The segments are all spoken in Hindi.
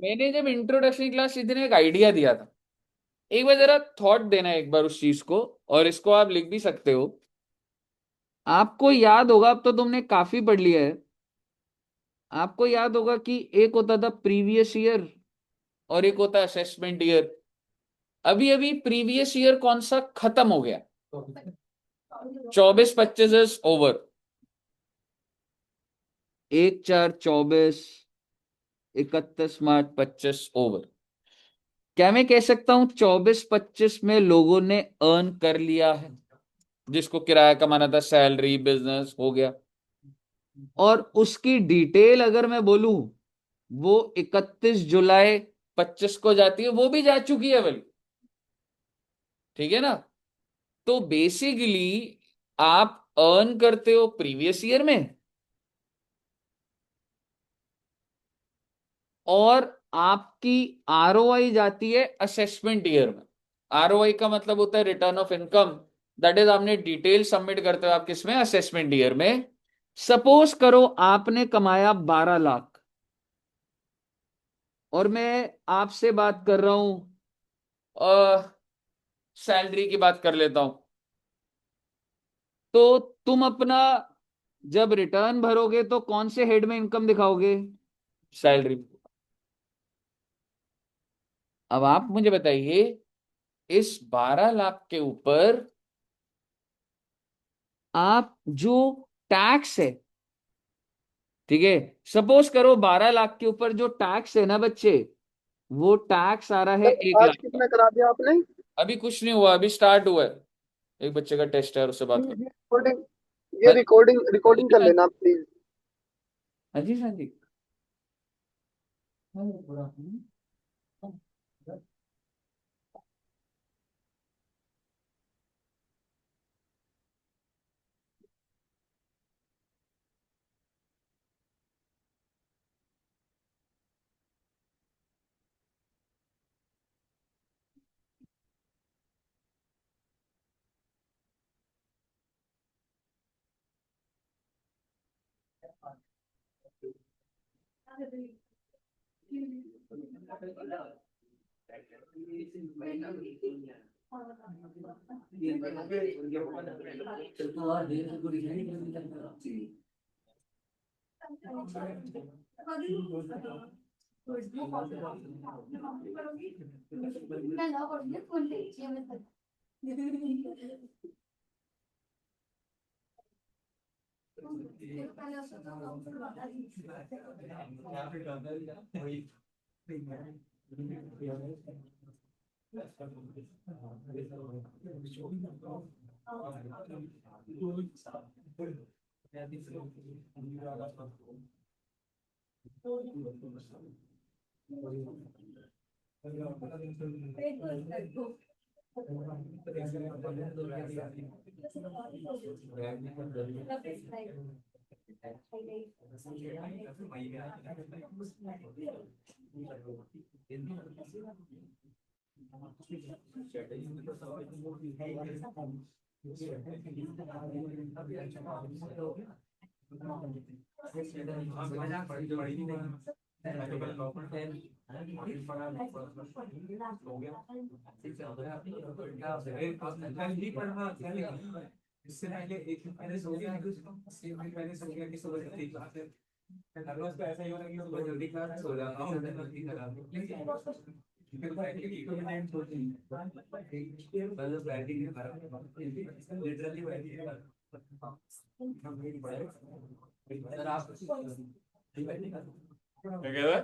मैंने जब इंट्रोडक्शन क्लास ली थी ना, एक आइडिया दिया था। एक बार जरा थॉट देना एक बार उस चीज को, और इसको आप लिख भी सकते हो। आपको याद होगा, अब तो तुमने काफी पढ़ लिया है। आपको याद होगा कि एक होता था प्रीवियस ईयर और एक होता है असेसमेंट ईयर। अभी अभी प्रीवियस ईयर कौन सा खत्म हो गया? 24-25 इज ओवर। 1/4/24, 31 March 25 over. क्या मैं कह सकता हूं 24-25 में लोगों ने अर्न कर लिया है? जिसको किराया कमाना था, सैलरी, बिजनेस हो गया। और उसकी डिटेल अगर मैं बोलूं, वो 31 जुलाई 25 को जाती है, वो भी जा चुकी है वाली। ठीक है ना? तो बेसिकली आप अर्न करते हो प्रीवियस ईयर में, और आपकी आरओआई जाती है असेसमेंट ईयर में। आरओआई का मतलब होता है return of income. That is आपने डिटेल सबमिट करते हो आप किसमें? असेसमेंट ईयर में। सपोज करो आपने कमाया 12 लाख, और मैं आपसे बात कर रहा हूं, सैलरी की बात कर लेता हूं। तो तुम अपना जब रिटर्न भरोगे तो कौन से हेड में इनकम दिखाओगे? सैलरी। अब आप मुझे बताइए, इस 12 लाख के ऊपर आप जो टैक्स है, ठीक है, सपोज करो 12 लाख के ऊपर जो टैक्स है ना बच्चे, वो टैक्स आ रहा है सर, एक आज लाख का। कितना करा दिया आपने? अभी कुछ नहीं हुआ, अभी स्टार्ट हुआ है। एक बच्चे का टेस्ट है और उससे ये बात कर। रिकॉर्डिंग ये हाँ जी, रिकॉर्डिंग हाँ रिकॉर्डिंग जी, कर हाँ लेना प्लीज। जी, हाँ जी। हाँ जी, पूरा। क्या कह रहा है?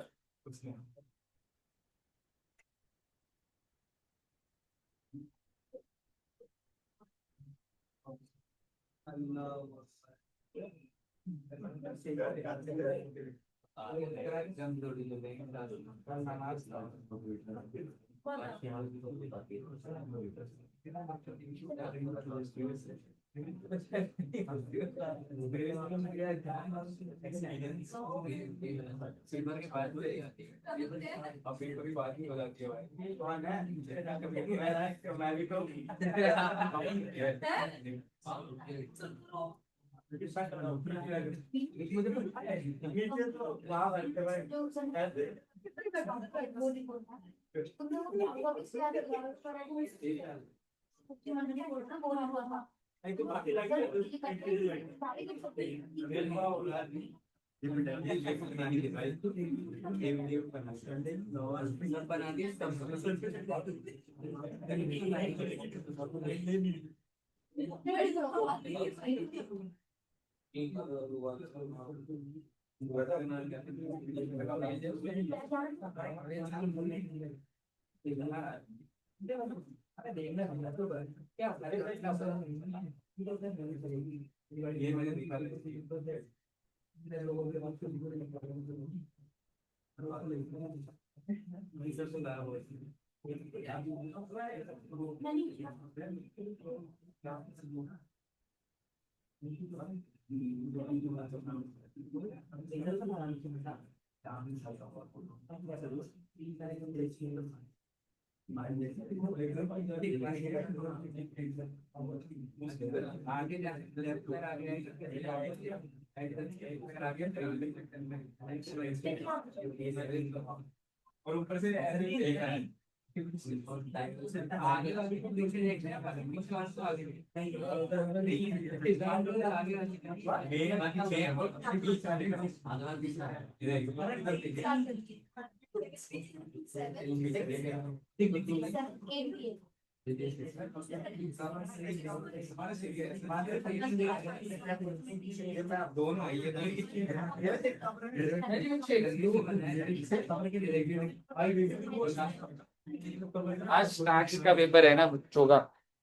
आज टैक्स का पेपर है ना बच्चों का,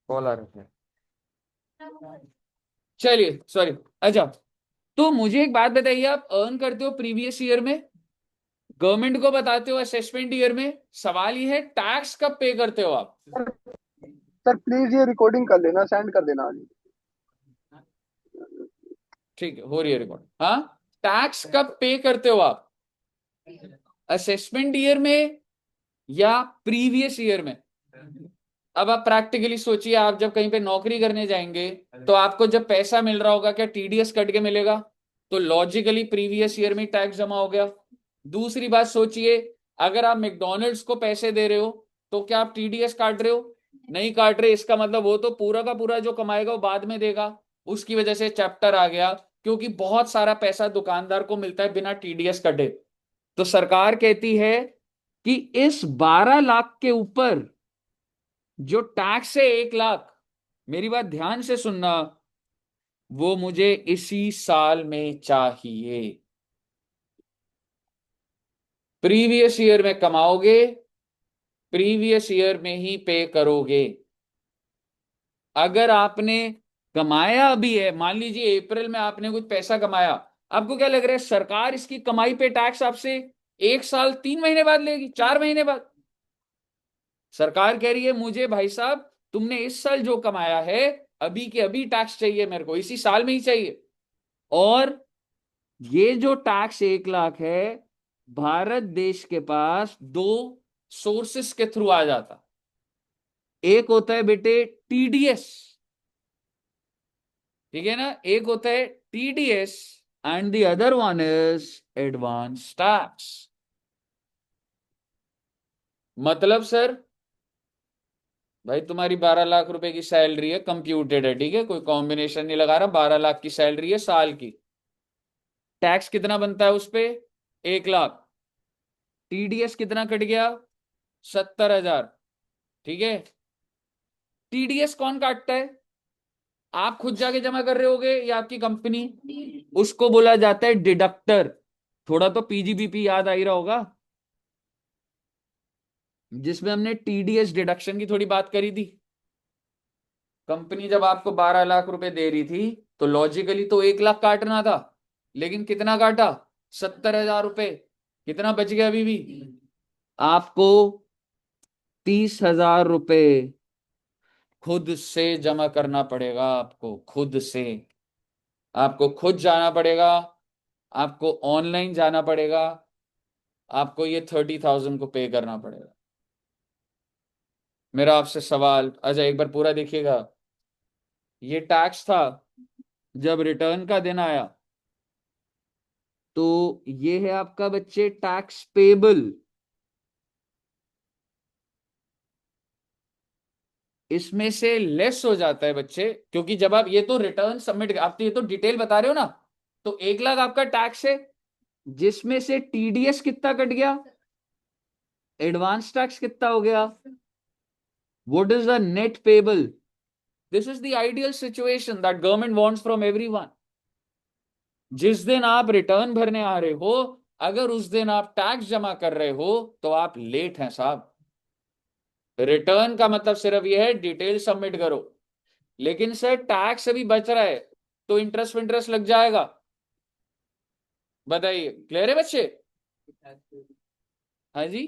कॉल आ रहा है। चलिए सॉरी। अच्छा, तो मुझे एक बात बताइए, आप अर्न करते हो प्रीवियस ईयर में, गवर्नमेंट को बताते हो असेसमेंट ईयर में, सवाल ये है टैक्स कब पे करते हो आप? सर प्लीज ये रिकॉर्डिंग कर लेना, सेंड कर देना आज। ठीक है, हो रही है रिकॉर्ड। हाँ, टैक्स कब पे करते हो आप, असेसमेंट ईयर में या प्रीवियस ईयर में? अब आप प्रैक्टिकली सोचिए, आप जब कहीं पे नौकरी करने जाएंगे तो आपको जब पैसा मिल रहा होगा, क्या टीडीएस कट के मिलेगा? तो लॉजिकली प्रीवियस ईयर में टैक्स जमा हो गया। दूसरी बात सोचिए, अगर आप मैकडॉनल्ड्स को पैसे दे रहे हो तो क्या आप टीडीएस काट रहे हो? नहीं काट रहे। इसका मतलब वो तो पूरा का पूरा जो कमाएगा वो बाद में देगा। उसकी वजह से चैप्टर आ गया, क्योंकि बहुत सारा पैसा दुकानदार को मिलता है बिना टीडीएस कटे। तो सरकार कहती है कि इस 12 लाख के ऊपर जो टैक्स है 1 लाख, मेरी बात ध्यान से सुनना, वो मुझे इसी साल में चाहिए। प्रीवियस ईयर में कमाओगे, प्रीवियस ईयर में ही पे करोगे। अगर आपने कमाया अभी है, मान लीजिए अप्रैल में आपने कुछ पैसा कमाया, आपको क्या लग रहा है सरकार इसकी कमाई पे टैक्स आपसे 1 साल 3 महीने बाद लेगी, 4 महीने बाद? सरकार कह रही है मुझे भाई साहब तुमने इस साल जो कमाया है अभी के अभी टैक्स चाहिए, मेरे को इसी साल में ही चाहिए। और ये जो टैक्स 1 लाख है, भारत देश के पास दो सोर्सेस के थ्रू आ जाता। एक होता है बेटे टीडीएस, ठीक है ना, एक होता है TDS and the other one is advance tax. मतलब सर, भाई तुम्हारी 12 लाख रुपए की सैलरी है, कंप्यूटेड है, ठीक है, कोई कॉम्बिनेशन नहीं लगा रहा, 12 लाख की सैलरी है साल की। टैक्स कितना बनता है उस पे? 1 लाख। टीडीएस कितना कट गया? 70,000। ठीक है। टीडीएस कौन काटता है? आप खुद जाके जमा कर रहे होगे या आपकी कंपनी? उसको बोला जाता है डिडक्टर। थोड़ा तो पीजीबीपी याद आ ही रहा होगा, जिसमें हमने टीडीएस डिडक्शन की थोड़ी बात करी थी। कंपनी जब आपको 12 लाख रुपए दे रही थी तो लॉजिकली तो 1 लाख काटना था, लेकिन कितना काटा? 70,000 रुपए। कितना बच गया अभी भी? आपको 30,000 रुपए खुद से जमा करना पड़ेगा, आपको खुद से। आपको खुद जाना पड़ेगा, आपको ऑनलाइन जाना पड़ेगा, आपको ये 30,000 को पे करना पड़ेगा। मेरा आपसे सवाल, अच्छा एक बार पूरा देखिएगा। ये टैक्स था जब रिटर्न का दिन आया तो ये है आपका बच्चे टैक्स पेबल। इसमें से लेस हो जाता है बच्चे, क्योंकि जब आप ये तो रिटर्न सबमिट, आप तो ये तो डिटेल बता रहे हो ना। तो 1 लाख आपका टैक्स है, जिसमें से टीडीएस कितना कट गया, एडवांस टैक्स कितना हो गया, what is the net payable. This is the ideal situation that government wants from everyone. जिस दिन आप रिटर्न भरने आ रहे हो, अगर उस दिन आप टैक्स जमा कर रहे हो तो आप लेट हैं साहब। रिटर्न का मतलब सिर्फ यह है डिटेल सबमिट करो। लेकिन सर टैक्स अभी बच रहा है, तो इंटरेस्ट इंटरेस्ट लग जाएगा। बताइए, क्लियर है बच्चे? हाँ जी।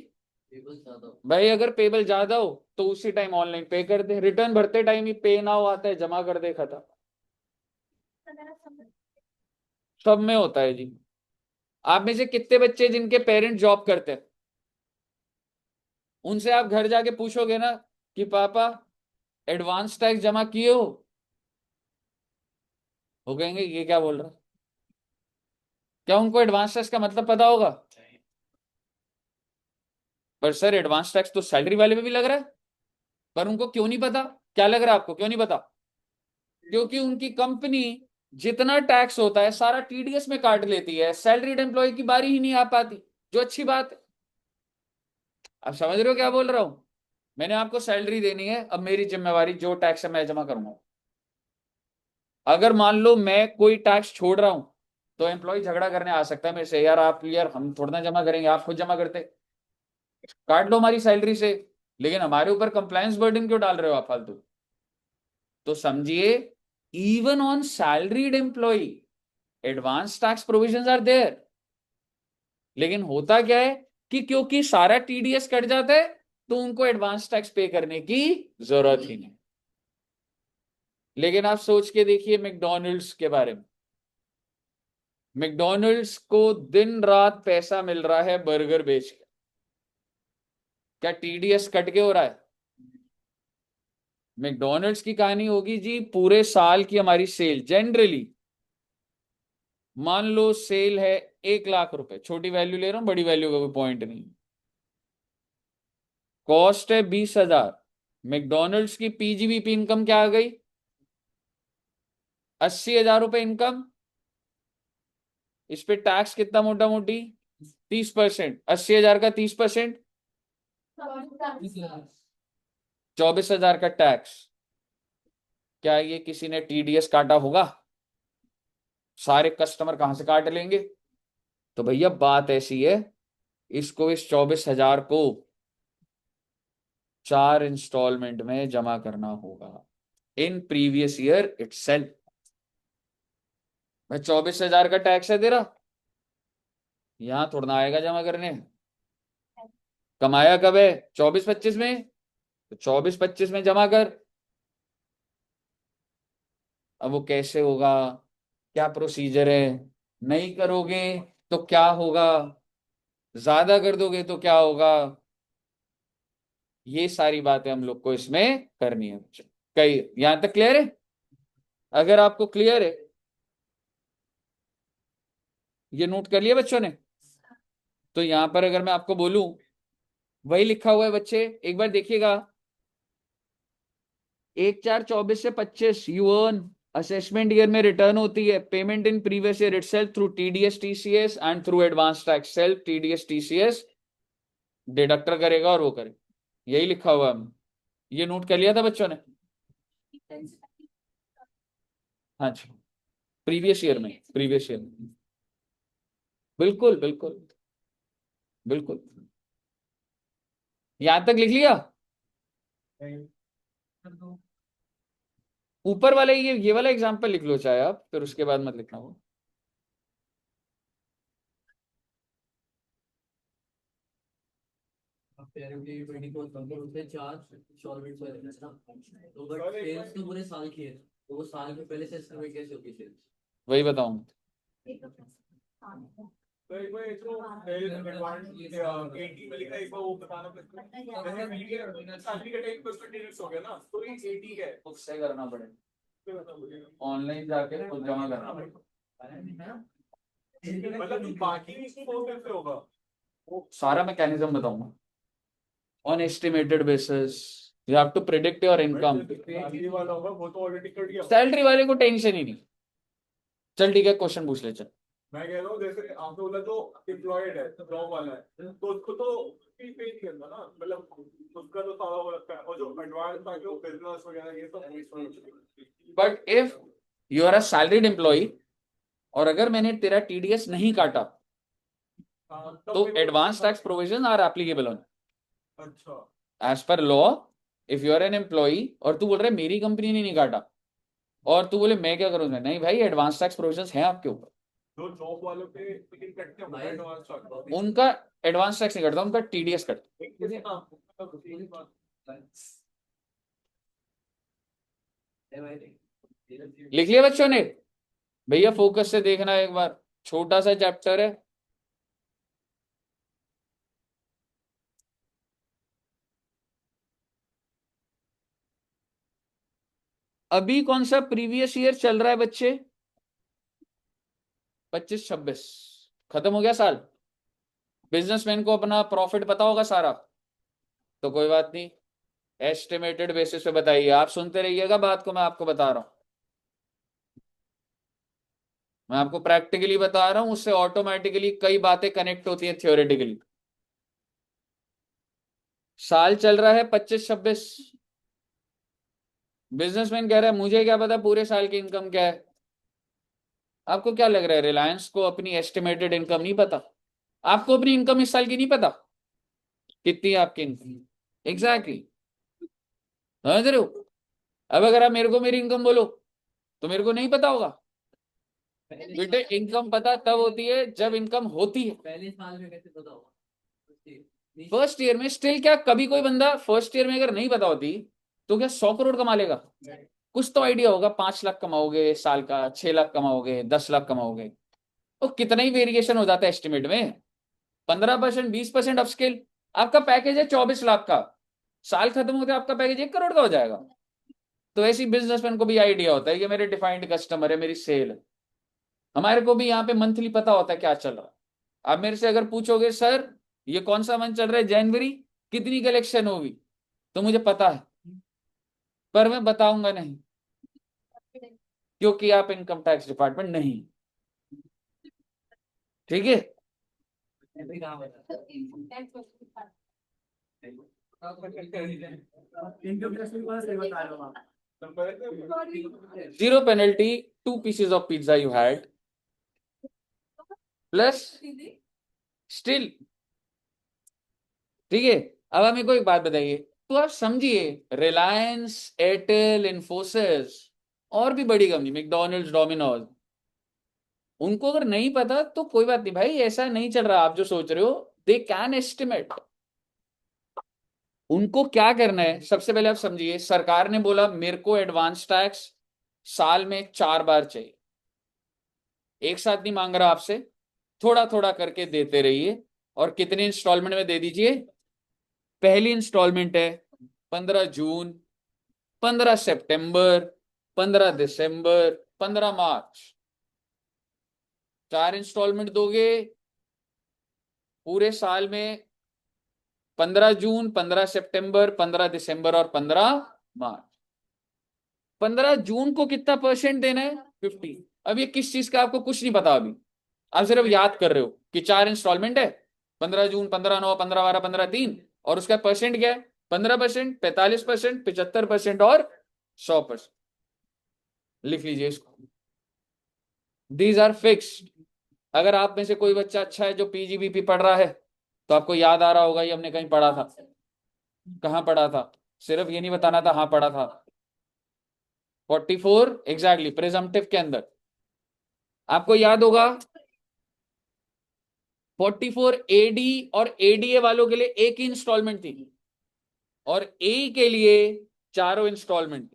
भाई अगर पेबल ज्यादा हो तो उसी टाइम ऑनलाइन पे कर दे, रिटर्न भरते टाइम ही पे ना हो आता है, जमा कर दे, खत्म। सब में होता है जी। आप में से कितने बच्चे जिनके पेरेंट जॉब करते हैं, उनसे आप घर जाके पूछोगे ना कि पापा एडवांस टैक्स जमा किए हो, वो कहेंगे ये क्या बोल रहा है। क्या उनको एडवांस टैक्स का मतलब पता होगा? पर सर एडवांस टैक्स तो सैलरी वाले में भी लग रहा है। पर उनको क्यों नहीं पता? क्या लग रहा है आपको, क्यों नहीं पता? क्योंकि उनकी कंपनी जितना टैक्स होता है सारा टीडीएस में काट लेती है, सैलरीड एम्प्लॉय की बारी ही नहीं आ पाती। जो अच्छी बात है। आप समझ रहे हो क्या बोल रहा हूं? मैंने आपको सैलरी देनी है, अब मेरी जिम्मेवारी जो टैक्स है मैं जमा करूंगा। अगर मान लो मैं कोई टैक्स छोड़ रहा हूं, तो एम्प्लॉय झगड़ा करने आ सकता है मेरे से, यार आप, यार हम थोड़ा ना जमा करेंगे, आप खुद जमा करते, काट लो हमारी सैलरी से। लेकिन हमारे ऊपर कंप्लायंस बर्डन क्यों डाल रहे हो आप फालतू? तो समझिए, even on salaried employ advance tax provisions are there. लेकिन होता क्या है कि क्योंकि सारा टीडीएस कट जाता है, तो उनको एडवांस टैक्स पे करने की जरूरत ही नहीं। लेकिन आप सोच के देखिए मैकडॉनल्ड्स के बारे में। मैकडॉनल्ड्स को दिन रात पैसा मिल रहा है बर्गर बेच के। क्या टीडीएस कट के हो रहा है? मैकडॉनल्ड्स की कहानी होगी जी, पूरे साल की हमारी सेल जनरली, मान लो सेल है 1 लाख रुपए, छोटी वैल्यू ले रहा हूं, बड़ी वैल्यू का कोई पॉइंट नहीं। कॉस्ट है 20,000। मैकडॉनल्ड्स की पीजीवीपी इनकम क्या आ गई? 80,000 रुपए इनकम। इस पे टैक्स कितना मोटा मोटी? 30%। 80,000 का 30%, 24,000 का टैक्स। क्या ये किसी ने टीडीएस काटा होगा? सारे कस्टमर कहां से काट लेंगे? तो भैया बात ऐसी है, इसको, इस 24,000 को 4 इंस्टॉलमेंट में जमा करना होगा इन प्रीवियस ईयर इटसेल्फ। मैं 24,000 का टैक्स है तेरा, यहां थोड़ा ना आएगा जमा करने। कमाया कब है? 24-25 में। तो 24-25 में जमा कर। अब वो कैसे होगा, क्या प्रोसीजर है, नहीं करोगे तो क्या होगा, ज्यादा कर दोगे तो क्या होगा, ये सारी बातें हम लोग को इसमें करनी है। कई यहां तक क्लियर है? अगर आपको क्लियर है, ये नोट कर लिया बच्चों ने? तो यहां पर अगर मैं आपको बोलूं, वही लिखा हुआ है बच्चे, एक बार देखिएगा। 1/4/24 से 25 यू अर्न, असेसमेंट ईयर में रिटर्न होती है, payment in previous year itself through TDS TCS and through advance tax self TDS TCS deductor करेगा और वो करे। यही लिखा हुआ है। ये नोट कर लिया था बच्चों ने? हाँ जी। प्रीवियस ईयर में, प्रीवियस ईयर में। बिल्कुल बिल्कुल। बिल्कुल। यहां तक लिख लिया? ऊपर वाले ये वाला एग्जांपल लिख लो चाहे आप, फिर उसके बाद मत लिखना वो। apparently 24 कंपनी उसने 4 इंस्टॉलमेंट्स में देना था। तो बट सेल्स तो पूरे साल की है, तो वो साल के पहले से एस्टिमेट कैसे होगी सेल्स? वही बताऊं। तो एक बार इसको एडवांस 80 में लिखा है, एक बार वो बताना जैसे मीडिया सैलरी का 10% डिडक्ट हो गया ना, तो ये 80 है। उससे करना पड़ेगा। ऑनलाइन जाके खुद जमा करना पड़ेगा। मतलब जो बाकी इसको कैसे होगा? वो सारा मैकेनिज्म बताऊंगा। On estimated basis you have to predict your income. Salary वाला होगा वो तो ऑलरेडी कट गया। सैलरी वाले को टेंशन ही नहीं। चल ठीक है, क्वेश्चन पूछ ले चल। मैं कह रहा हूँ जैसे आपने बोला जो एम्प्लॉयड है, जॉब वाला है, तो उसको तो पे नहीं करना ना, मतलब उसका तो सारा वो लगता है, और जो एडवांस था जो बिजनेस वगैरह ये सब। But if you are a salaried employ और अगर मैंने तेरा टीडीएस नहीं काटा तो advance tax provision are applicable on. अच्छा। As per law if you are an employ और तू बोल रहा है मेरी कंपनी ने नहीं काटा और तू बोले मैं क्या करूंगा, नहीं भाई एडवांस टैक्स प्रोविजन है आपके ऊपर। जो जॉब वालों पे लेकिन कटते हैं एडवांस स्टॉक। उनका एडवांस टैक्स नहीं कटता, उनका टीडीएस कटता। लिख लिया बच्चों ने? भैया फोकस से देखना एक बार, छोटा सा चैप्टर है। अभी कौन सा प्रीवियस ईयर चल रहा है बच्चे? 25-26 खत्म हो गया साल। बिजनेसमैन को अपना प्रॉफिट पता होगा सारा, तो कोई बात नहीं, एस्टिमेटेड बेसिस पे बताइए। आप सुनते रहिएगा बात को, मैं आपको बता रहा हूं, मैं आपको प्रैक्टिकली बता रहा हूं, उससे ऑटोमेटिकली कई बातें कनेक्ट होती है थियोरेटिकली। साल चल रहा है 25-26। बिजनेसमैन कह रहा है मुझे क्या पता पूरे साल की इनकम क्या है। आपको क्या लग रहा है रिलायंस को अपनी एस्टिमेटेड इनकम नहीं पता? आपको अपनी इनकम इस साल की नहीं पता कितनी है आपकी इनकम? एग्जैक्टली, समझ रहे हो? अब अगर आप मेरे को मेरी इनकम बोलो तो मेरे को नहीं पता होगा। बेटे इनकम पता तब होती है जब इनकम होती है। पहले साल में कैसे पता होगा? फर्स्ट ईयर में स्टिल क्या, कभी कोई बंदा फर्स्ट ईयर में अगर नहीं पता होती तो क्या 100 करोड़ कमा लेगा? कुछ तो आइडिया होगा, 5 लाख कमाओगे साल का, 6 लाख कमाओगे, 10 लाख कमाओगे, तो कितना ही वेरिएशन हो जाता है एस्टिमेट में। 15%, 20% अपस्केल। आपका पैकेज है 24 लाख का, साल खत्म होते आपका पैकेज 1 करोड़ का हो जाएगा। तो ऐसी बिजनेसमैन को भी आइडिया होता है कि मेरे डिफाइंड कस्टमर है, मेरी सेल है। हमारे को भी यहाँ पे मंथली पता होता है क्या चल रहा है। आप मेरे से अगर पूछोगे सर ये कौन सा मंथ चल रहा है, जनवरी, कितनी कलेक्शन होगी, तो मुझे पता है, पर मैं बताऊंगा नहीं क्योंकि आप इनकम टैक्स डिपार्टमेंट नहीं। ठीक है? Zero penalty, 2 pieces of pizza you had plus still. ठीक है? अब आप मेरे को एक बात बताइए, तो आप समझिए रिलायंस, एयरटेल, इन्फोसिस और भी बड़ी कंपनी मैकडॉनल्ड्स, डोमिनोज, उनको अगर नहीं पता तो कोई बात नहीं भाई, ऐसा नहीं चल रहा आप जो सोच रहे हो। They can estimate. उनको क्या करना है, सबसे पहले आप समझिए, सरकार ने बोला मेरे को एडवांस टैक्स साल में 4 बार चाहिए। एक साथ नहीं मांग रहा आपसे, थोड़ा थोड़ा करके देते रहिए। और कितने इंस्टॉलमेंट में दे दीजिए? पहली इंस्टॉलमेंट है 15 जून, 15 सितंबर, 15 दिसंबर, 15 मार्च। 4 इंस्टॉलमेंट दोगे पूरे साल में, 15 जून, 15 सितंबर, 15 दिसंबर और 15 मार्च। 15 जून को कितना परसेंट देना है? 50। अब ये किस चीज का आपको कुछ नहीं पता अभी, आप सिर्फ याद कर रहे हो कि 4 इंस्टॉलमेंट है, 15 जून, 15/9, 15/12, 15/3, और उसका परसेंट क्या है? 15%, 45%, 75% और 100%। लिख लीजिए इसको, दीज आर फिक्स्ड। अगर आप में से कोई बच्चा अच्छा है जो पीजीबीपी पढ़ रहा है तो आपको याद आ रहा होगा ये हमने कहीं पढ़ा था। कहाँ पढ़ा था? सिर्फ ये नहीं बताना था हाँ पढ़ा था। 44 एग्जैक्टली, प्रिजम्पटिव के अंदर आपको याद होगा 44 एडी और एडीए वालों के लिए एक ही इंस्टॉलमेंट थी और ए के लिए चारों इंस्टॉलमेंट।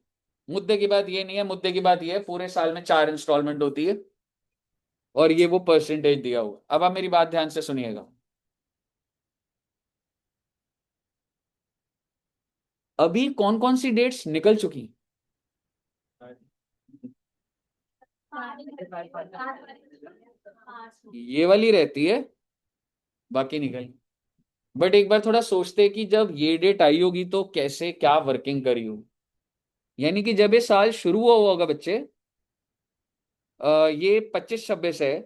मुद्दे की बात ये नहीं है, मुद्दे की बात ये है पूरे साल में 4 इंस्टॉलमेंट होती है और ये वो परसेंटेज दिया हुआ। अब आप मेरी बात ध्यान से सुनिएगा, अभी कौन कौन सी डेट्स निकल चुकी? ये वाली रहती है, बाकी निकल। बट एक बार थोड़ा सोचते हैं कि जब ये डेट आई होगी तो कैसे क्या वर्किंग करी हो। यानी कि जब ये साल शुरू हुआ होगा बच्चे, ये 25-26 है,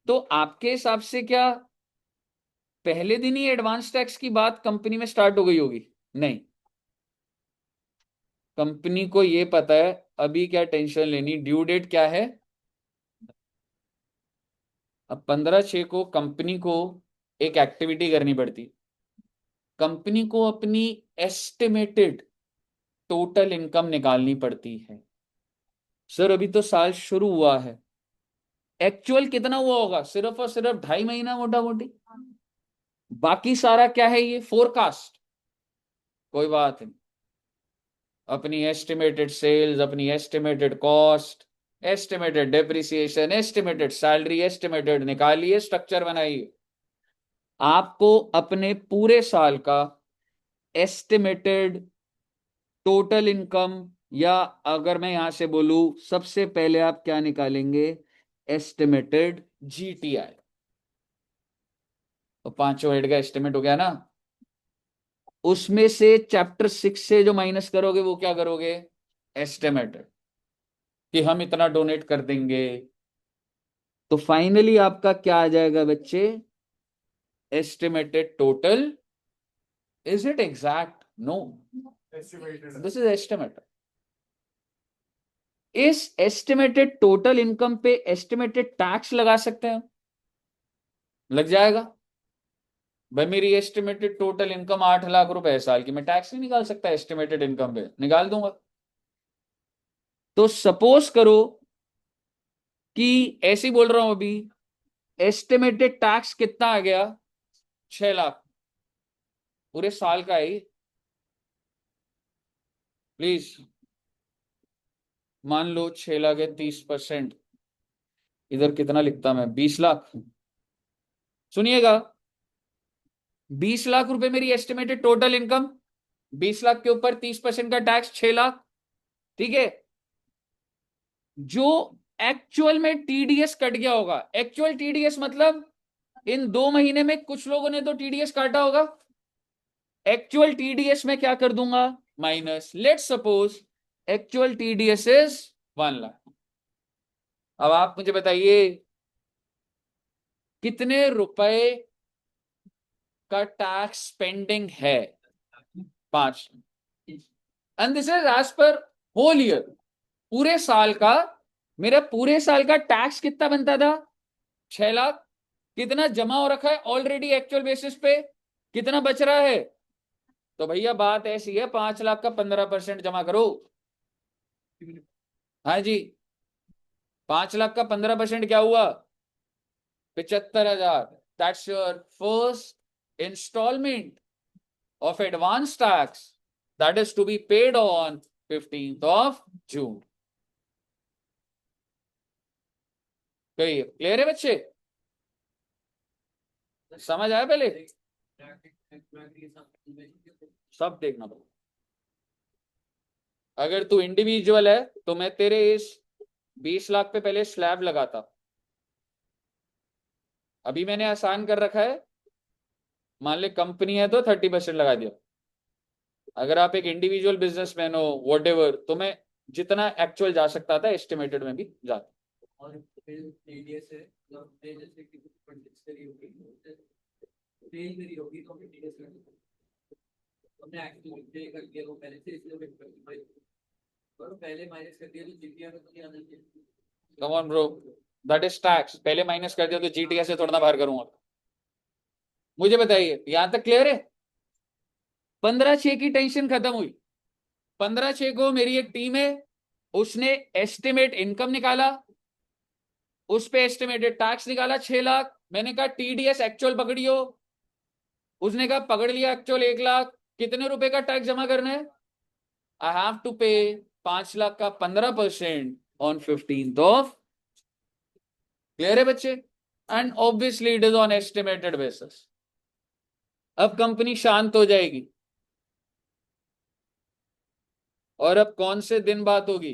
तो आपके हिसाब से क्या पहले दिन ही एडवांस टैक्स की बात कंपनी में स्टार्ट हो गई होगी? नहीं, कंपनी को ये पता है अभी क्या टेंशन लेनी, ड्यू डेट क्या है। अब 15/6 को कंपनी को एक एक्टिविटी करनी पड़ती। कंपनी को अपनी एस्टिमेटेड टोटल इनकम निकालनी पड़ती है। सर अभी तो साल शुरू हुआ है, एक्चुअल कितना हुआ होगा सिर्फ और सिर्फ 2.5 महीना मोटा मोटी, बाकी सारा क्या है ये फोरकास्ट। कोई बात नहीं, अपनी एस्टिमेटेड सेल्स, अपनी estimated cost, estimated depreciation, estimated salary, estimated निकालिए, स्ट्रक्चर बनाइए। आपको अपने पूरे साल का एस्टिमेटेड टोटल इनकम, या अगर मैं यहां से बोलूं सबसे पहले आप क्या निकालेंगे, एस्टिमेटेड जीटीआई। तो पांचों हेड का एस्टिमेट हो गया ना, उसमें से चैप्टर 6 से जो माइनस करोगे वो क्या करोगे, एस्टिमेटेड, कि हम इतना डोनेट कर देंगे। तो फाइनली आपका क्या आ जाएगा बच्चे, estimated total. Is it exact? No, Estimated. This is estimated. इस एस्टिमेटेड टोटल इनकम पे एस्टिमेटेड टैक्स लगा सकते हैं, लग जाएगा। भाई मेरी एस्टिमेटेड टोटल इनकम 8 लाख रुपए है साल की, मैं टैक्स नहीं निकाल सकता एस्टिमेटेड इनकम पे? निकाल दूंगा। तो सपोज करो कि ऐसे ही बोल रहा हूं अभी, एस्टिमेटेड टैक्स कितना आ गया, 6 लाख, पूरे साल का है। प्लीज मान लो 6 लाख है, 30%, इधर कितना लिखता मैं, 20 लाख। सुनिएगा, 20 लाख रुपए मेरी एस्टिमेटेड टोटल इनकम, 20 लाख के ऊपर 30% का टैक्स, 6 लाख। ठीक है, जो एक्चुअल में टीडीएस कट गया होगा, एक्चुअल टीडीएस मतलब इन 2 महीने में कुछ लोगों ने तो टीडीएस काटा होगा, एक्चुअल टीडीएस में क्या कर दूंगा, minus. Let's suppose actual TDS is 1 lakh. अब आप मुझे बताइए कितने रुपए का टैक्स पेंडिंग है, 5। And this is as per whole year, पूरे साल का। मेरा पूरे साल का टैक्स कितना बनता था, 6 लाख। कितना जमा हो रखा है ऑलरेडी एक्चुअल बेसिस पे, कितना बच रहा है? तो भैया बात ऐसी है, 5 लाख का 15% जमा करो। हाँ जी, 5 लाख का 15% क्या हुआ, 75,000। That's your first instalment of advance tax that is to be paid on 15th of June। Clear है बच्चे? समझ आया? पहले सब देखना पड़ेगा। अगर तू इंडिविजुअल है तो मैं तेरे इस 20 लाख पे पहले स्लैब लगाता, अभी मैंने आसान कर रखा है। मान ले कंपनी है तो 30% लगा दिया। अगर आप एक इंडिविजुअल बिजनेसमैन हो व्हाटएवर, तो मैं जितना एक्चुअल जा सकता था एस्टिमेटेड में भी जाता। और फिर टीडीएस है, मतलब हमने जैसे कि कुछ परचेज करी होगी, सेल करी होगी, तो हमें टीडीएस करना है। हमने एक्चुअली पे कर दिया वो पहले से, इसलिए वेट कर दिया, और पहले माइनस कर दिया तो जीपीआर में तो नहीं आना चाहिए। Come on bro, that is tax. पहले माइनस कर दिया तो जीटीएस से थोड़ा ना बाहर करूंगा। मुझे बताइए यहां तक क्लियर है? 15/6 की टेंशन खत्म हुई। 15/6 को मेरी एक टीम है, उसने एस्टिमेट इनकम निकाला, उस पे एस्टिमेटेड टैक्स निकाला 6 लाख। मैंने कहा टीडीएस एक्चुअल पकड़ियो, उसने कहा पकड़ लिया एक्चुअल 1 लाख। कितने रुपए का टैक्स जमा करना है, आई हैव टू पे 5 लाख का 15% ऑन 15th ऑफ। क्लियर है बच्चे? And obviously it is on estimated basis. अब कंपनी शांत हो जाएगी, और अब कौन से दिन बात होगी,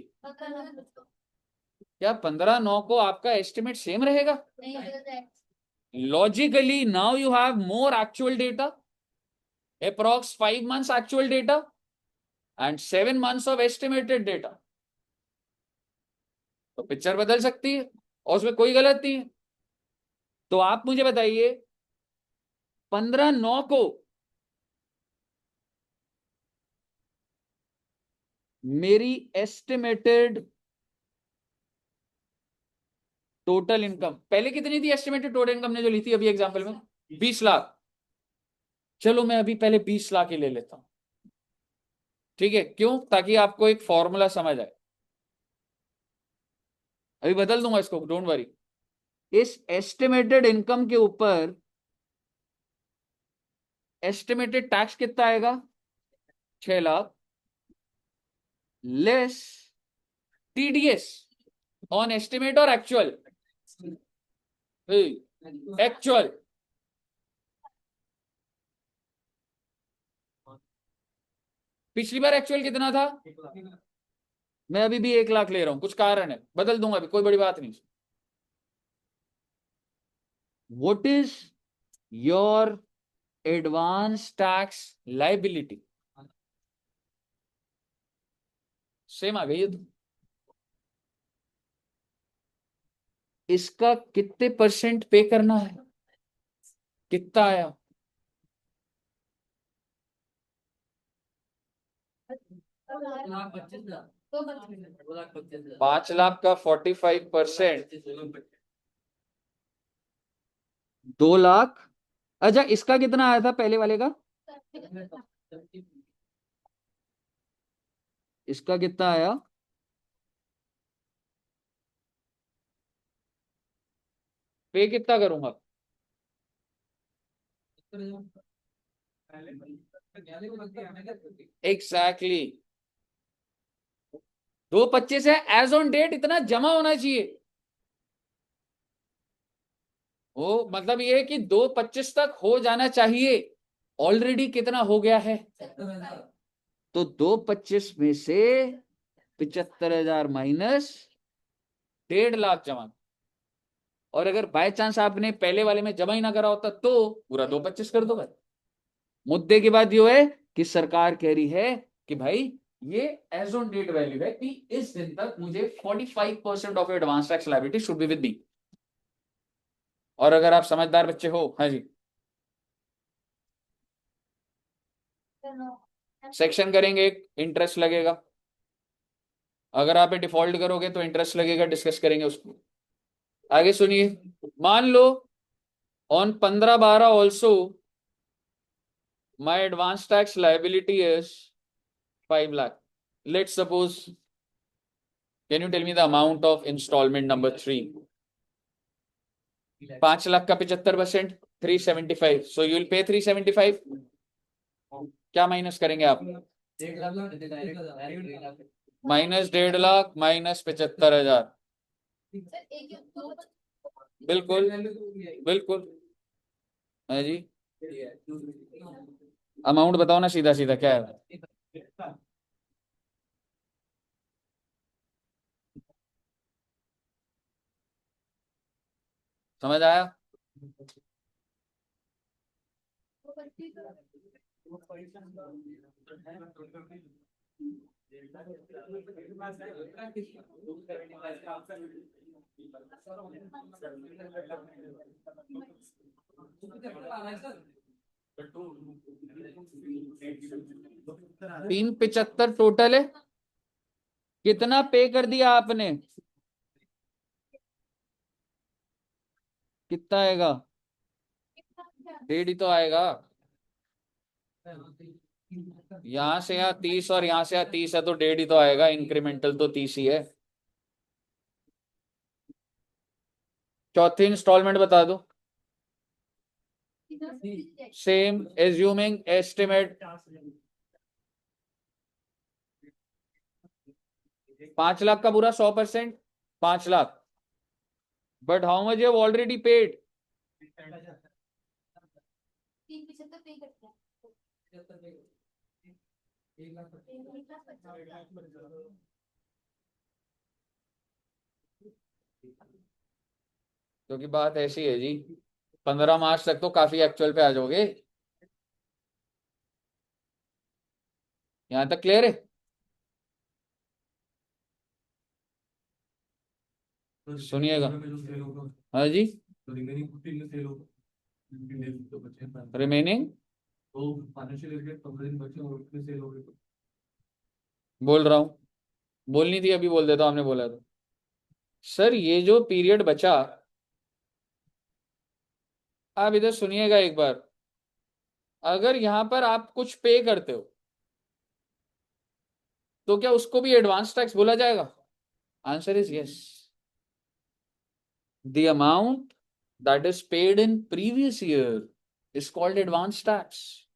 क्या 15/9 को आपका एस्टिमेट सेम रहेगा? Logically, now you have more actual data, approx 5 months actual data and 7 months of estimated data. तो पिक्चर बदल सकती है और उसमें कोई गलत नहीं है। तो आप मुझे बताइए 15/9 को मेरी एस्टिमेटेड टोटल इनकम पहले कितनी थी? एस्टिमेटेड टोटल इनकम ने जो ली थी अभी एग्जांपल में 20 लाख। चलो मैं अभी पहले 20 लाख ही ले लेता हूं, ठीक है? क्यों? ताकि आपको एक फॉर्मूला समझ आए। अभी बदल दूंगा इसको, डोंट वरी। इस एस्टिमेटेड इनकम के ऊपर एस्टिमेटेड टैक्स कितना आएगा? 6 lakh less TDS on estimate और एक्चुअल? एक्चुअल। पिछली बार एक्चुअल कितना था? मैं अभी भी 1 लाख ले रहा हूं, कुछ कारण है, बदल दूंगा अभी, कोई बड़ी बात नहीं। What is your advance tax liability? Same आ गई है तो इसका कितने परसेंट पे करना है? कितना आया? 5 लाख का 45%, 2 लाख। अच्छा, इसका कितना आया था पहले वाले का? इसका कितना आया? पे कितना करूंगा? एग्जैक्टली 225 है एज ऑन डेट, इतना जमा होना चाहिए। वो मतलब ये है कि 225 तक हो जाना चाहिए। ऑलरेडी कितना हो गया है? तो 225 में से 75,000 माइनस 1.5 लाख जमा। और अगर बाय चांस आपने पहले वाले में जमा ही ना करा होता तो पूरा 225 कर दो भाई। मुद्दे की बात ये है कि सरकार कह रही है कि भाई ये एज ऑन डेट वैल्यू है कि इस दिन तक मुझे 45% of advance tax liability should be with me. और अगर आप समझदार बच्चे हो, हाँ जी, सेक्शन करेंगे, एक इंटरेस्ट लगेगा। अगर आप डिफॉल्ट करोगे तो इंटरेस्ट लगेगा, डिस्कस करेंगे उसको। आगे सुनिए। मान लो on 15/12 also my advance tax liability is 5 lakh. Let's suppose, can you tell me the amount of instalment number 3? 5 lakh का 75%, 375। So you will pay 375। क्या माइनस करेंगे आप? Minus 1.5 lakh minus 75,000। बिल्कुल बिल्कुल। है जी, अमाउंट बताओ ना सीधा सीधा क्या है? समझ आया? तीन 75 टोटल है। कितना पे कर दिया आपने? कितना आएगा? 1.5 ही तो आएगा। यहां से यहाँ 30 और यहां से यहाँ 30 है तो 1.5 ही तो आएगा। इंक्रीमेंटल तो 30 ही है। चौथी इंस्टॉलमेंट बता दो। सेम एज्यूमिंग एस्टिमेट 5 लाख का पूरा 100%, 5 lakh. But how much you have already paid? 1 lakh क्योंकि बात ऐसी है जी, 15 मार्च तक तो काफी एक्चुअल पे आ जाओगे। यहां तक क्लियर है? तो सुनिएगा। में जो सेल होगा, हाँ जी। तो रिमेनिंग 15 में सेल होगा, 15 days तो बचे हैं। रिमेनिंग तो फाइनेंशियल ईयर के 15 दिन बचे और उसमें सेल हो गए तो बोल रहा हूँ, बोलनी थी अभी बोल देता हूं, आपने बोला तो। सर ये जो पीरियड बचा, आप इधर सुनिएगा एक बार, अगर यहां पर आप कुछ पे करते हो तो क्या उसको भी एडवांस टैक्स बोला जाएगा? Answer is yes. The amount that is paid in previous year is called advance tax.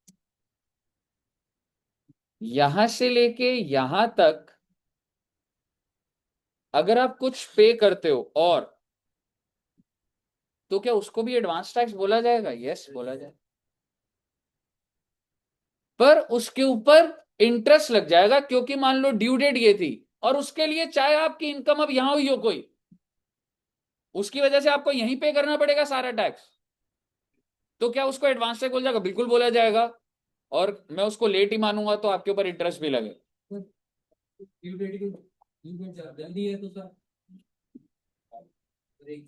यहां से लेके यहां तक अगर आप कुछ पे करते हो और, तो क्या उसको भी एडवांस टैक्स बोला जाएगा? यस बोला जाएगा। पर उसके ऊपर इंटरेस्ट लग जाएगा, क्योंकि मान लो ड्यू डेट ये थी, और उसके लिए चाहे आपकी इनकम अब यहां हुई हो कोई, उसकी वजह से आपको यहीं पे करना पड़ेगा सारा टैक्स। तो क्या उसको एडवांस टैक्स बोला जाएगा? बिल्कुल बोला जाएगा। और मैं उसको लेट ही मानूंगा तो आपके ऊपर इंटरेस्ट भी लगेगा। ड्यू डेट की ड्यू डेट जल्दी है तो सर एक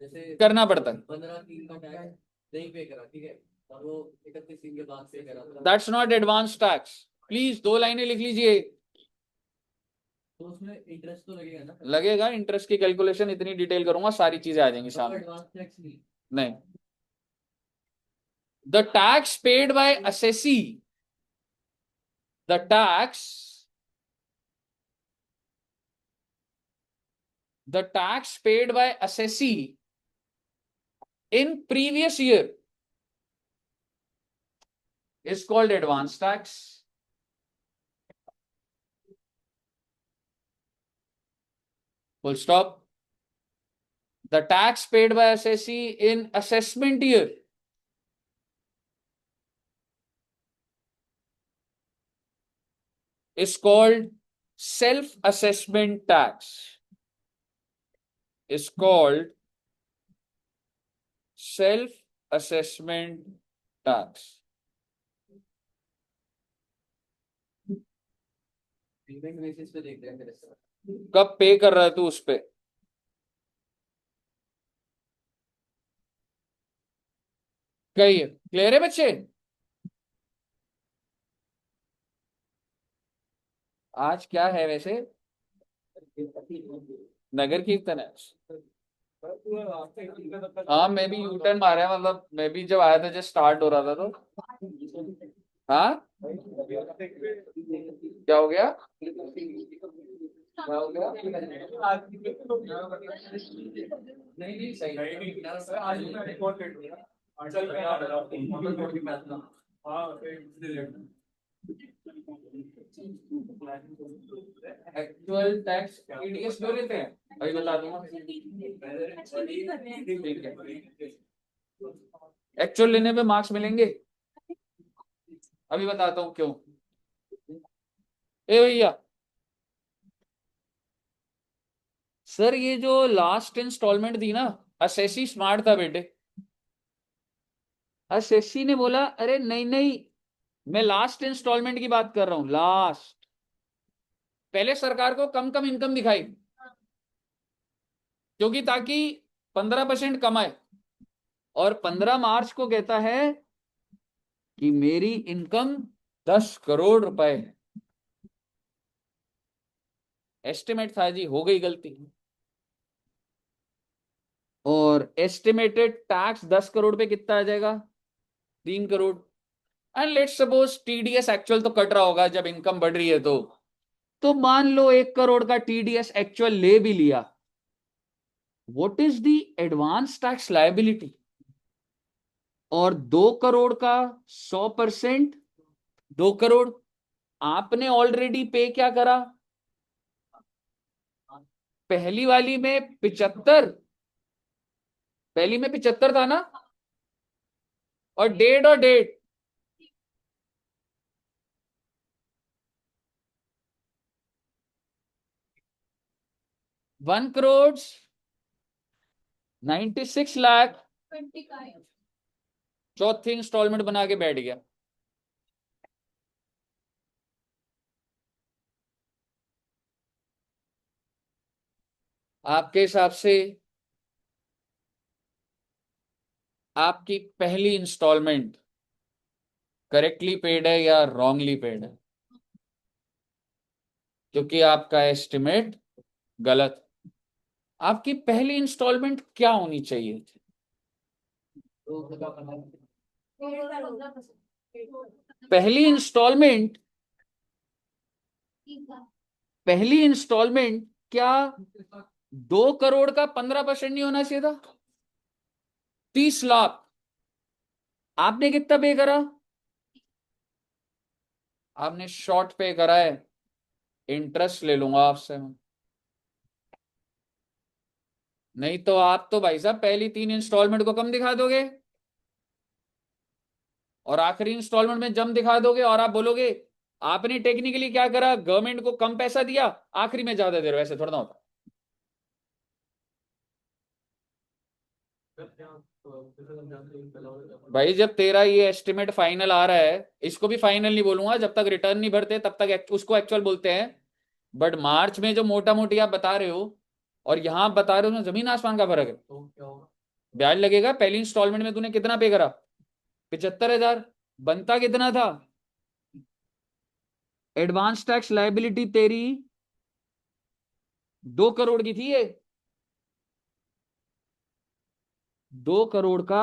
जैसे करना पड़ता है। 15 दिन का टैक्स नहीं पे करा, ठीक है, और वो 31 दिन के बाद पे करा था, that's not advance tax. Please 2 लाइनें लिख लीजिए। तो उसमें इंटरेस्ट तो लगेगा ना। लगेगा। इंटरेस्ट की कैलकुलेशन इतनी डिटेल करूंगा, सारी चीजें आ जाएंगी तो सामने। एडवांस टैक्स नहीं। नहीं। The tax paid by assessee, the tax, the tax paid by assessee in previous year is called advance tax. Full stop. The tax paid by assessee in assessment year is called self assessment tax. Is called self assessment tax. Payment basis पे देख रहे हैं फिर सर। कब पे कर रहा है तू उस पे? कहिए। क्लियर है बच्चे? आज क्या है वैसे? नगर कीर्तन है। हाँ मैं भी यू टर्न मारा है, मतलब मैं भी जब आया था, जब स्टार्ट हो रहा था तो। हाँ क्या हो गया? क्या हो गया? नहीं नहीं सही नहीं सर, आज मैं रिकॉर्ड कर दूंगा। चल मैं आ रहा हूँ। हाँ एक्चुअल टैक्स टीडीएस क्यों लेते हैं अभी बता दूंगा। एक्चुअल लेने पे मार्क्स मिलेंगे, अभी बताता हूँ क्यों। ए भैया, सर ये जो लास्ट इंस्टॉलमेंट थी ना, असेसी स्मार्ट था बेटे। असेसी ने बोला अरे नहीं नहीं, मैं लास्ट इंस्टॉलमेंट की बात कर रहा हूं, लास्ट। पहले सरकार को कम कम इनकम दिखाई, क्योंकि ताकि 15% कमाए, और 15 मार्च को कहता है कि मेरी इनकम 10 करोड़ रुपए है। एस्टिमेट था जी, हो गई गलती। और एस्टिमेटेड टैक्स 10 करोड़ पे कितना आ जाएगा? 3 crore. And let's suppose TDS actual तो कट रहा होगा जब इनकम बढ़ रही है तो मान लो 1 करोड़ का टीडीएस एक्चुअल ले भी लिया। What is the advance tax liability? और 2 करोड़ का 100%, 2 करोड़ आपने ऑलरेडी पे क्या करा? पहली वाली में 75, पहली में 75 था ना, और डेट और डेट 1 करोड़ 96 लाख चौथी इंस्टॉलमेंट बना के बैठ गया। आपके हिसाब से आपकी पहली इंस्टॉलमेंट करेक्टली पेड है या रॉन्गली पेड है? क्योंकि आपका एस्टिमेट गलत। आपकी पहली इंस्टॉलमेंट क्या होनी चाहिए थी? पहली इंस्टॉलमेंट पहली इंस्टॉलमेंट क्या 2 करोड़ का 15% नहीं होना चाहिए था? 30 लाख। आपने कितना पे करा? आपने शॉर्ट पे करा है। इंटरेस्ट ले लूंगा आपसे मैं। नहीं तो आप तो भाई साहब पहली 3 इंस्टॉलमेंट को कम दिखा दोगे और आखिरी इंस्टॉलमेंट में जम दिखा दोगे और आप बोलोगे आपने टेक्निकली क्या करा, गवर्नमेंट को कम पैसा दिया, आखिरी में ज्यादा दे रहे हो। ऐसे थोड़ा ना होता। भाई जब तेरा ये एस्टिमेट फाइनल आ रहा है, इसको भी फाइनल नहीं बोलूंगा जब तक रिटर्न नहीं भरते, तब तक उसको एक्चुअल बोलते हैं। बट मार्च में जो मोटा मोटी आप बता रहे हो और यहां आप बता रहे हो, उसमें जमीन आसमान का फर्क है। तो क्या होगा? ब्याज लगेगा। पहली इंस्टॉलमेंट में तूने कितना पे करा? 75,000। बनता कितना था? एडवांस टैक्स लाइबिलिटी तेरी 2 करोड़ की थी। ये 2 करोड़ का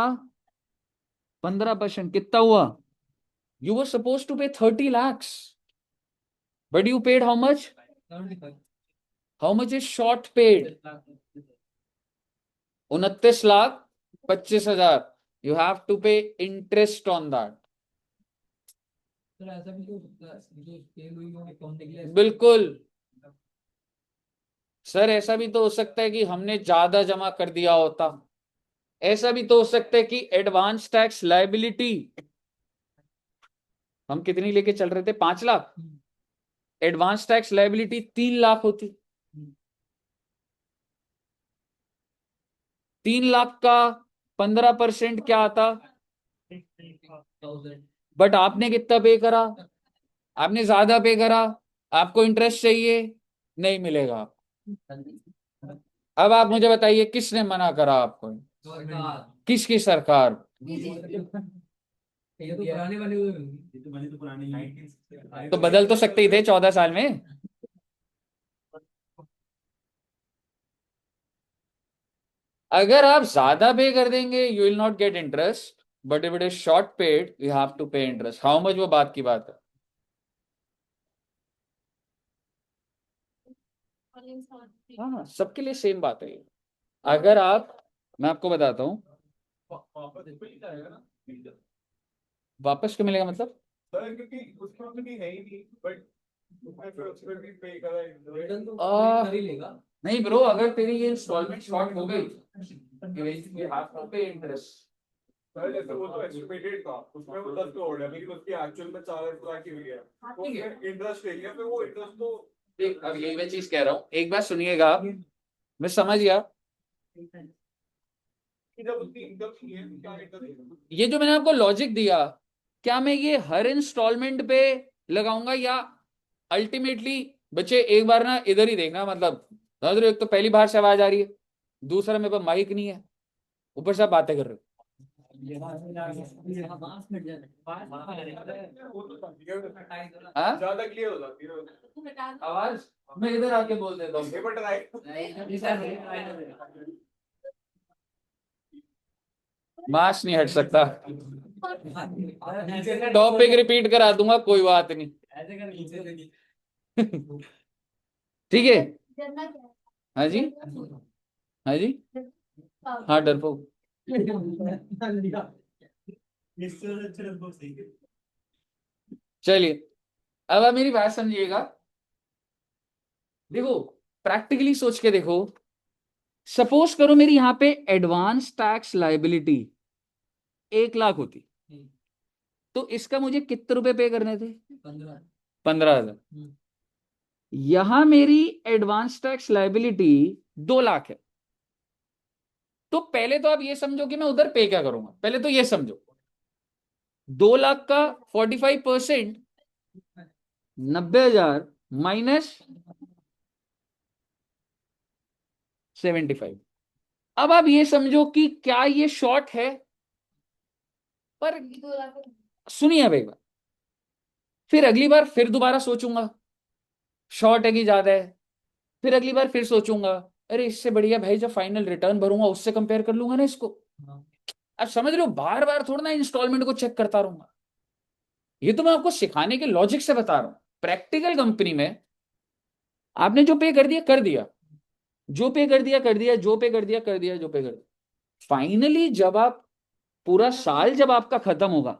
15% कितना हुआ? You were suppose to pay 30 lakhs, but you paid how much? 75 how much is short paid? 29,25,000। You have to pay interest on that. Sir ऐसा भी हो सकता है जो स्केल हुई हो कम निकले। बिल्कुल सर, ऐसा भी तो हो सकता है कि हमने ज्यादा जमा कर दिया होता। ऐसा भी तो हो सकता है कि एडवांस टैक्स लायबिलिटी हम कितनी लेके चल रहे थे, 5 lakh. Advance tax liability 3 lakh होती। 3 लाख का 15% क्या आता? बट आपने कितना पे करा? आपने ज्यादा पे करा। आपको इंटरेस्ट चाहिए, नहीं मिलेगा। अब आप मुझे बताइए किसने मना करा आपको? किसकी सरकार? ये तो पुराने वाले हुए होंगे। ये तो बने तो पुराने तो बदल तो सकते ही थे 14 साल में। अगर आप ज्यादा पे कर देंगे you will not get interest, but if it is short paid you have to pay interest. How much, वो बात की बात है। हाँ, सबके लिए सेम बात है ये। अगर आप, मैं आपको बताता हूँ। वापस मिल जाएगा ना? वापस क्यों मिलेगा मतलब? सर क्योंकि उसमें तो भी है ही नहीं, बट उसमें फिर उसमें भी पे करा है। रिटर्न तो आ, कर ही लेगा। नहीं ब्रो, अगर तेरी ये इंस्टॉलमेंट शॉर्ट हो गई you have to pay interest। Sir जैसे वो तो एस्टिमेटेड था, उसमें वो 10 करोड़ है, लेकिन उसकी एक्चुअल में 4 लाख की हुई है, तो उसमें इंटरेस्ट ले लिया, फिर वो इंटरेस्ट तो देख, अब यही मैं चीज कह रहा हूँ, एक बात सुनिएगा। मैं समझ गया। कि जब उसकी इनकम नहीं है तो क्या इंटरेस्ट? ये जो मैंने आपको लॉजिक दिया, क्या मैं ये हर इंस्टॉलमेंट पे लगाऊंगा या अल्टीमेटली? बच्चे एक बार ना इधर ही देखना, मतलब समझ रहे हो? एक तो पहली बार से आवाज आ रही है, दूसरा मेरे पास माइक नहीं है, ऊपर से आप बातें कर रहे हो। हाँ? ज्यादा क्लियर हो जाती है आवाज मैं इधर आके बोल देता हूँ। But right. मास नहीं हट सकता। टॉपिक रिपीट करा दूंगा, कोई बात नहीं। ठीक है। हाँ जी, हाँ जी, हाँ डरपोक। चलिए, अब आप मेरी बात समझिएगा। देखो, प्रैक्टिकली सोच के देखो। सपोज करो मेरी यहां पे एडवांस टैक्स लाइबिलिटी 1 लाख होती, तो इसका मुझे कितने रुपए पे करने थे? 15,000। यहां मेरी एडवांस टैक्स लाइबिलिटी 2 लाख है, तो पहले तो आप ये समझो कि मैं उधर पे क्या करूंगा, पहले तो ये समझो 2 लाख का 45%, 90,000 माइनस 75। अब आप ये समझो कि क्या ये शॉर्ट है, पर सुनिए अब एक बार, फिर अगली बार फिर दोबारा सोचूंगा शॉर्ट है कि ज्यादा है, फिर अगली बार फिर सोचूंगा अरे इससे बढ़िया भाई जब फाइनल रिटर्न भरूंगा उससे कंपेयर कर लूंगा ना इसको। आप समझ रहे हो, बार बार थोड़ा ना इंस्टॉलमेंट को चेक करता रहूंगा। ये तो मैं आपको सिखाने के लॉजिक से बता रहा हूं। प्रैक्टिकल कंपनी में आपने जो पे कर दिया कर दिया, जो पे कर दिया कर दिया, जो पे कर दिया कर दिया, जो पे कर दिया। फाइनली जब आप पूरा साल जब आपका खत्म होगा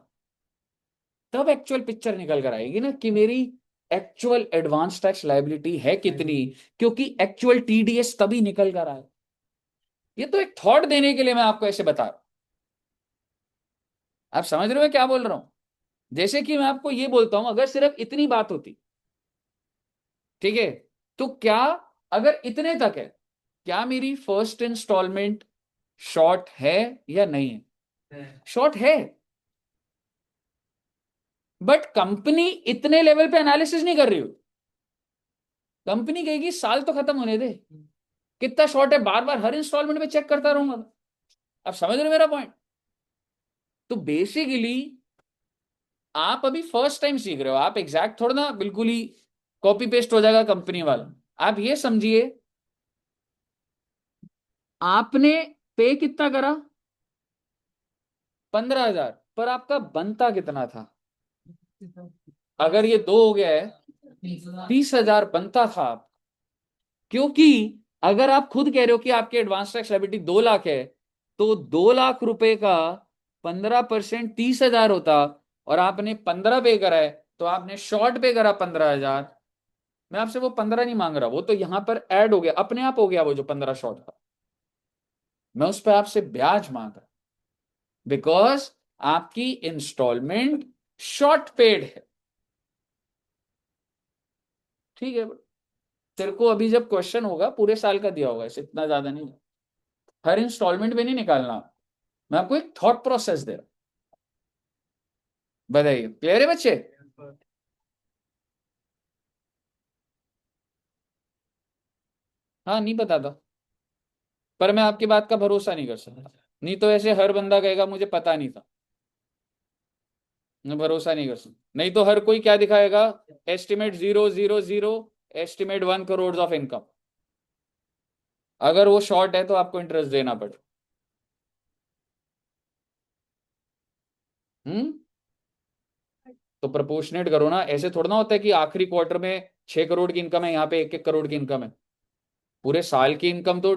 तब एक्चुअल पिक्चर निकल कर आएगी ना कि मेरी एक्चुअल एडवांस टैक्स लायबिलिटी है कितनी, क्योंकि एक्चुअल टीडीएस तभी निकल कर आए। ये तो एक थॉट देने के लिए मैं आपको ऐसे बता रहा हूं। आप समझ रहे हो मैं क्या बोल रहा हूं? जैसे कि मैं आपको ये बोलता हूं अगर सिर्फ इतनी बात होती, ठीक है, तो क्या, अगर इतने तक है, क्या मेरी फर्स्ट इंस्टॉलमेंट शॉर्ट है या नहीं है? शॉर्ट है। बट कंपनी इतने लेवल पे एनालिसिस नहीं कर रही हो। कंपनी कहेगी साल तो खत्म होने दे, कितना शॉर्ट है बार बार हर इंस्टॉलमेंट में चेक करता रहूंगा। आप समझ रहे हो मेरा पॉइंट? तो बेसिकली आप अभी फर्स्ट टाइम सीख रहे हो, आप एग्जैक्ट थोड़ा ना बिल्कुल ही कॉपी पेस्ट हो जाएगा कंपनी वाला। आप ये समझिए आपने पे कितना करा, 15,000, पर आपका बनता कितना था? अगर ये 2 हो गया है, 30,000 बनता था आप। क्योंकि अगर आप खुद कह रहे हो कि आपकी एडवांस टैक्स लायबिलिटी 2 लाख है, तो 2 लाख रुपए का 15% 30,000 होता, और आपने 15 पे करा है, तो आपने शॉर्ट पे करा 15,000। मैं आपसे वो 15 नहीं मांग रहा, वो तो यहां पर ऐड हो गया, अपने आप हो गया वो जो 15 शॉर्ट का। मैं उस पर आपसे ब्याज मांग रहा, बिकॉज आपकी इंस्टॉलमेंट शॉर्ट पेड है। ठीक है, तेरे को अभी जब क्वेश्चन होगा पूरे साल का दिया होगा, इसे इतना ज्यादा नहीं, हर इंस्टॉलमेंट में नहीं निकालना। मैं आपको एक थॉट प्रोसेस दे रहा हूं। बताइए, क्लियर है बच्चे? हाँ नहीं पता था, पर मैं आपकी बात का भरोसा नहीं कर सकता। नहीं तो ऐसे हर बंदा कहेगा मुझे पता नहीं था, मैं भरोसा नहीं कर सकता। नहीं तो हर कोई क्या दिखाएगा, estimate 000, estimate 1 crore of income. अगर वो शॉर्ट है तो आपको इंटरेस्ट देना पड़े। हम्म। तो प्रपोर्शनेट करो ना, ऐसे थोड़ा ना होता है कि आखिरी क्वार्टर में 6 करोड़ की इनकम है, यहाँ पे 1-1 करोड़ की इनकम है। पूरे साल की इनकम तो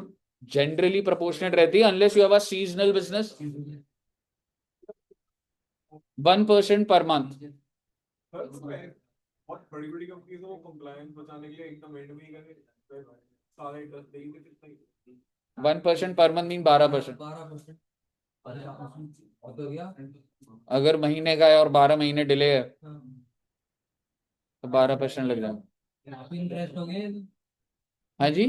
जनरली प्रपोर्शनेट रहती है, unless you have a seasonal business. 1% per month. बहुत बड़ी बड़ी कंपनी को कंप्लायंस बचाने के लिए एकदम एंड में ही करके सारा इंटरेस्ट देंगे कितना ही। 1% पर मंथ मीन 12%। 12%। और तो गया। अगर महीने का है और 12 महीने डिले है तो 12% लग जाएगा। इंटरेस्ट हो गए। हाँ जी,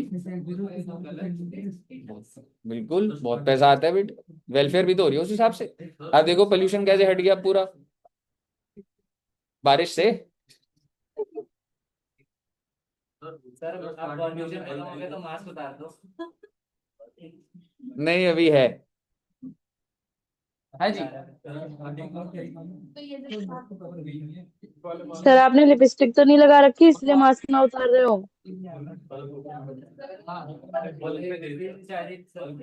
बिल्कुल बहुत पैसा आता है बेट, वेलफेयर भी तो हो रही है उस हिसाब से। आप देखो पोल्यूशन कैसे हट गया पूरा बारिश से। सर आप कंफ्यूजन खत्म हो गया तो मार्क्स बता दो। नहीं अभी है। हाँ जी, सर आपने लिपस्टिक तो नहीं लगा रखी इसलिए मास्क ना उतार रहे हो।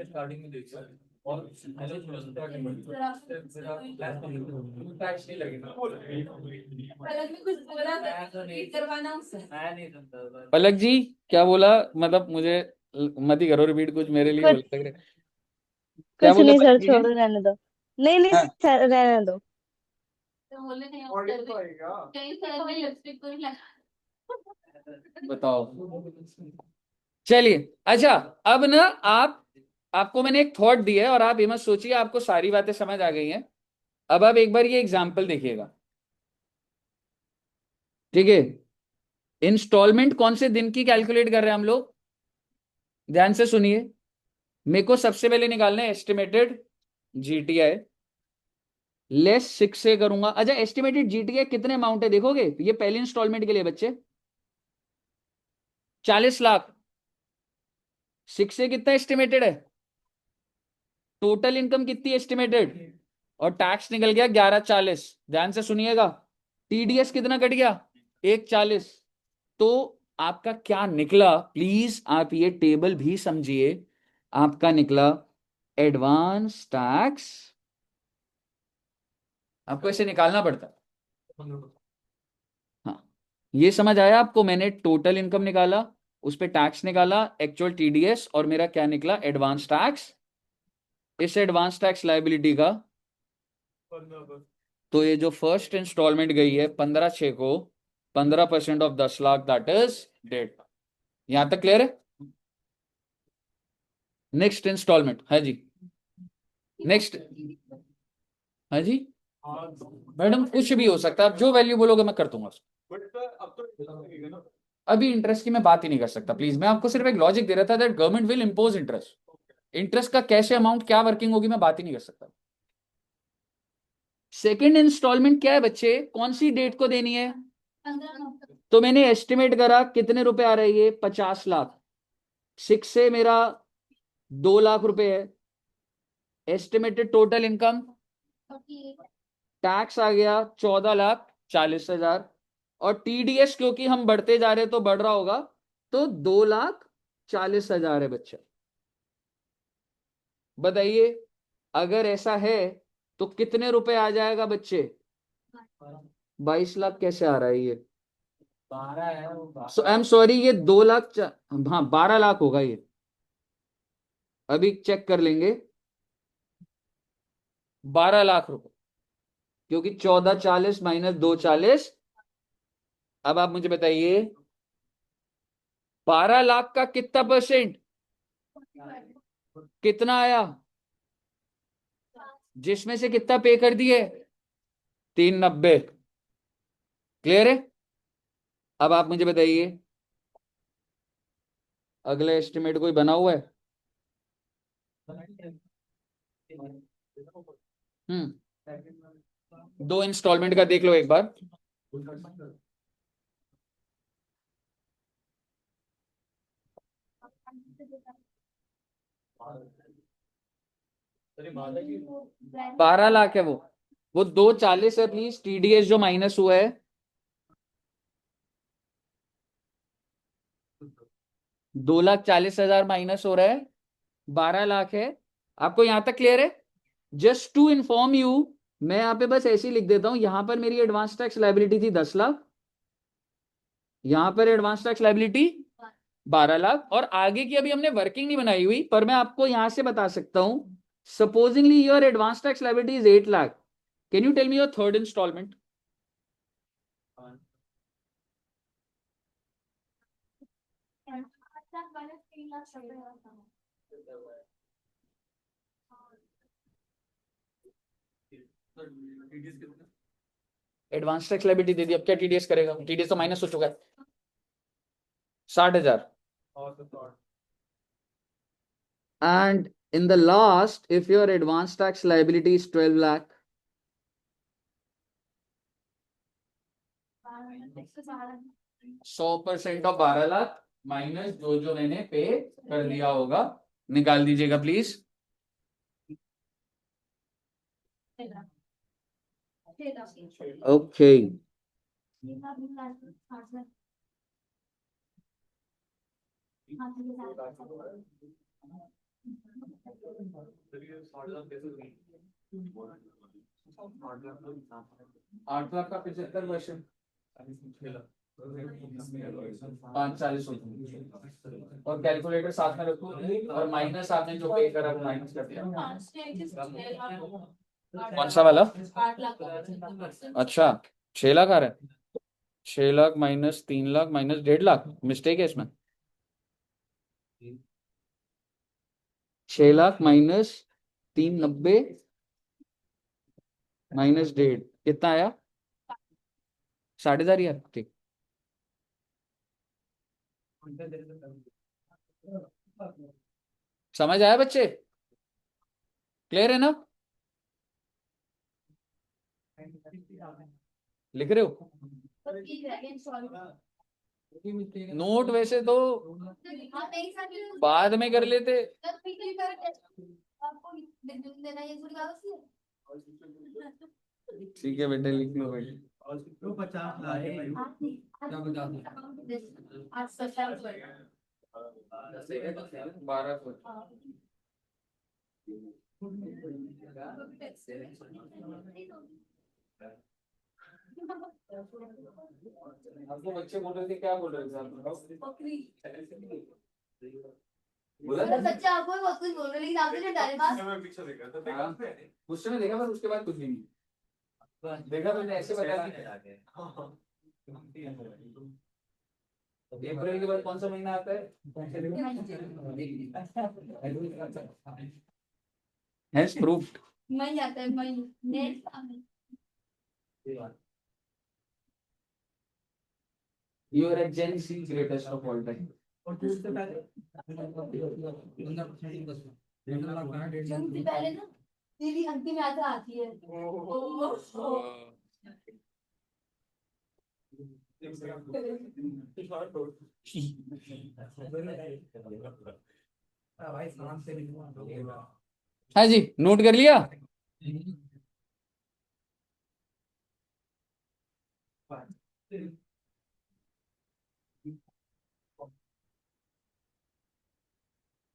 स्टार्टिंग में देखिए और पलक ने कुछ बोला था ठीक करवाना उससे। मैं नहीं सुनता। पलक जी क्या बोला, मतलब मुझे मत ही करो रिपीट, कुछ मेरे लिए कुछ बोल लग रहे। क्या कुछ बोले नहीं पलक सर, जी ने? छोड़ो रहने दो। नहीं नहीं हाँ, सर रहने दो। ऑडियो तो आएगा। कहीं सर में लिपस्टिक तो नहीं लगा। बताओ। चलिए, अच्छा, अब ना आप, आपको मैंने एक थॉट दिया है और आप ये मत सोचिए आपको सारी बातें समझ आ गई हैं। अब आप एक बार ये एग्जाम्पल देखिएगा, ठीक है? इंस्टॉलमेंट कौन से दिन की कैलकुलेट कर रहे हैं हम लोग, ध्यान से सुनिए। मेरे को सबसे पहले निकालना है एस्टिमेटेड जीटीआई, लेस 6 से करूंगा। अच्छा, एस्टिमेटेड जीटीआई कितने अमाउंट है देखोगे? ये पहली इंस्टॉलमेंट के लिए बच्चे 40 लाख। 6 से कितना एस्टिमेटेड है? टोटल इनकम कितनी एस्टिमेटेड? और टैक्स निकल गया 1140। ध्यान से सुनिएगा, टीडीएस कितना कट गया? 140। तो आपका क्या निकला, प्लीज आप ये टेबल भी समझिए। आपका निकला एडवांस टैक्स, आपको ऐसे निकालना पड़ता है। हाँ, ये समझ आया आपको? मैंने टोटल इनकम निकाला, उस पे टैक्स निकाला, एक्चुअल टीडीएस, और मेरा क्या निकला? Advance tax. इस एडवांस टैक्स लायबिलिटी का, तो ये जो फर्स्ट इंस्टॉलमेंट गई है 15/6 को, 15% of 10 lakh, that is date. यहां तक क्लियर है? नेक्स्ट इंस्टॉलमेंट है जी, नेक्स्ट है जी। मैडम कुछ भी हो सकता है, आप जो वैल्यू बोलोगे मैं कर दूंगा। बट सर अब तो लगेगा ना। अभी इंटरेस्ट की मैं बात ही नहीं कर सकता प्लीज, मैं आपको सिर्फ एक लॉजिक दे रहा था that government will impose interest. Interest का कैसे अमाउंट क्या वर्किंग होगी मैं बात ही नहीं कर सकता। सेकेंड इंस्टॉलमेंट क्या है बच्चे, कौन सी डेट को देनी है? 15 तो मैंने एस्टिमेट करा कितने रुपए आ रहे हैं? 50 लाख। 6 से मेरा 2 लाख रुपए है एस्टिमेटेड टोटल इनकम। टैक्स आ गया 14,40,000, और टीडीएस क्योंकि हम बढ़ते जा रहे हैं तो बढ़ रहा होगा, तो 2,40,000 है बच्चा। बताइए, अगर ऐसा है तो कितने रुपए आ जाएगा बच्चे? 22 लाख कैसे आ रहा है ये? 12 है वो। सो आई एम सॉरी, ये 2 लाख हाँ 12 लाख होगा ये। अभी चेक कर लेंगे। 12 लाख रुपए, क्योंकि 14,40 माइनस 2,40। अब आप मुझे बताइए 12 लाख का कितना परसेंट, कितना आया? जिसमें से कितना पे कर दिए? 390। क्लियर है? अब आप मुझे बताइए अगला एस्टिमेट कोई बना हुआ है? हम्म, दो इंस्टॉलमेंट का देख लो एक बार। लाख 12 लाख है वो 2,40 है प्लीज, टीडीएस जो माइनस हुआ है। 2,40,000 माइनस हो रहा है, 12 लाख है। आपको यहां तक क्लियर है? जस्ट टू इन्फॉर्म यू, मैं यहाँ पे बस ऐसे ही लिख देता हूं, यहां पर मेरी एडवांस टैक्स लाइबिलिटी थी 10 लाख, यहां पर एडवांस टैक्स लाइबिलिटी 12 लाख, और आगे की अभी हमने वर्किंग नहीं बनाई हुई, पर मैं आपको यहां से बता सकता हूं। Supposingly your advance tax liability is 8 lakh, can you tell me your third instalment? Minus 3 lakh advance tax liability दे दी, अब क्या टीडीएस करेगा? टीडीएस तो माइनस हो चुका है 60,000। And in the last, if your advance tax liability is 12 lakh, 100% of 12 lakh minus जो जो मैंने पे कर दिया होगा, निकाल दीजिएगा प्लीज। ओके, आठ लाख का 75%, 540 और कैलकुलेटर साथ में रखो, और माइनस आपने जो पे करा वो माइनस कर दिया। कौन सा वाला? 8 लाख। अच्छा, 6 लाख आ रहा है। 6 lakh minus 3 lakh minus 1.5 lakh, mistake है इसमें। 6 लाख माइनस 390 माइनस 1.5, कितना आया? 4,500 यार, ठीक। समझ आया बच्चे? क्लियर है ना? लिख रहे हो? नोट वैसे तो बाद में कर लेते। ठीक है बेटे, लिख लो भाई। तो 50 लाए भाई। क्या 50? 12 आपको बच्चे बोल रहे थे, क्या बोल रहे थे आप बताओ? बोला था? सच्चे आपको भी बहुत कुछ बोल रहे हैं, लेकिन आपने जो डाले पास मैं पीछे देखा था, हाँ, गुस्से में देखा, पर उसके बाद कुछ भी नहीं देखा। मैंने ऐसे बता दिया। अप्रैल के बाद कौन सा महीना आता है? Has proved. मई आता है, मई next. You are a Gen Z greatest of all time. और तो उससे पहले 15% जून से पहले ना तेरी अंतिम यात्रा आती है। भाई शाम से हाँ जी, नोट कर लिया?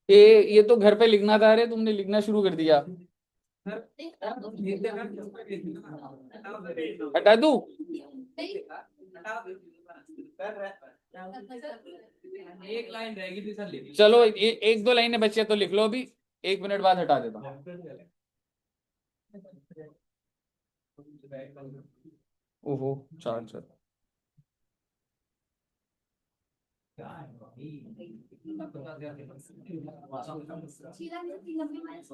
ये तो घर पे लिखना था। अरे तुमने लिखना शुरू कर दिया। हटा दूं? एक लाइन रहेगी थी सर, लिख चलो एक दो लाइनें बची है तो लिख लो अभी। 1 मिनट बाद हटा देता हूँ। ओहो, चार्जर। शीला ने 3 माइनस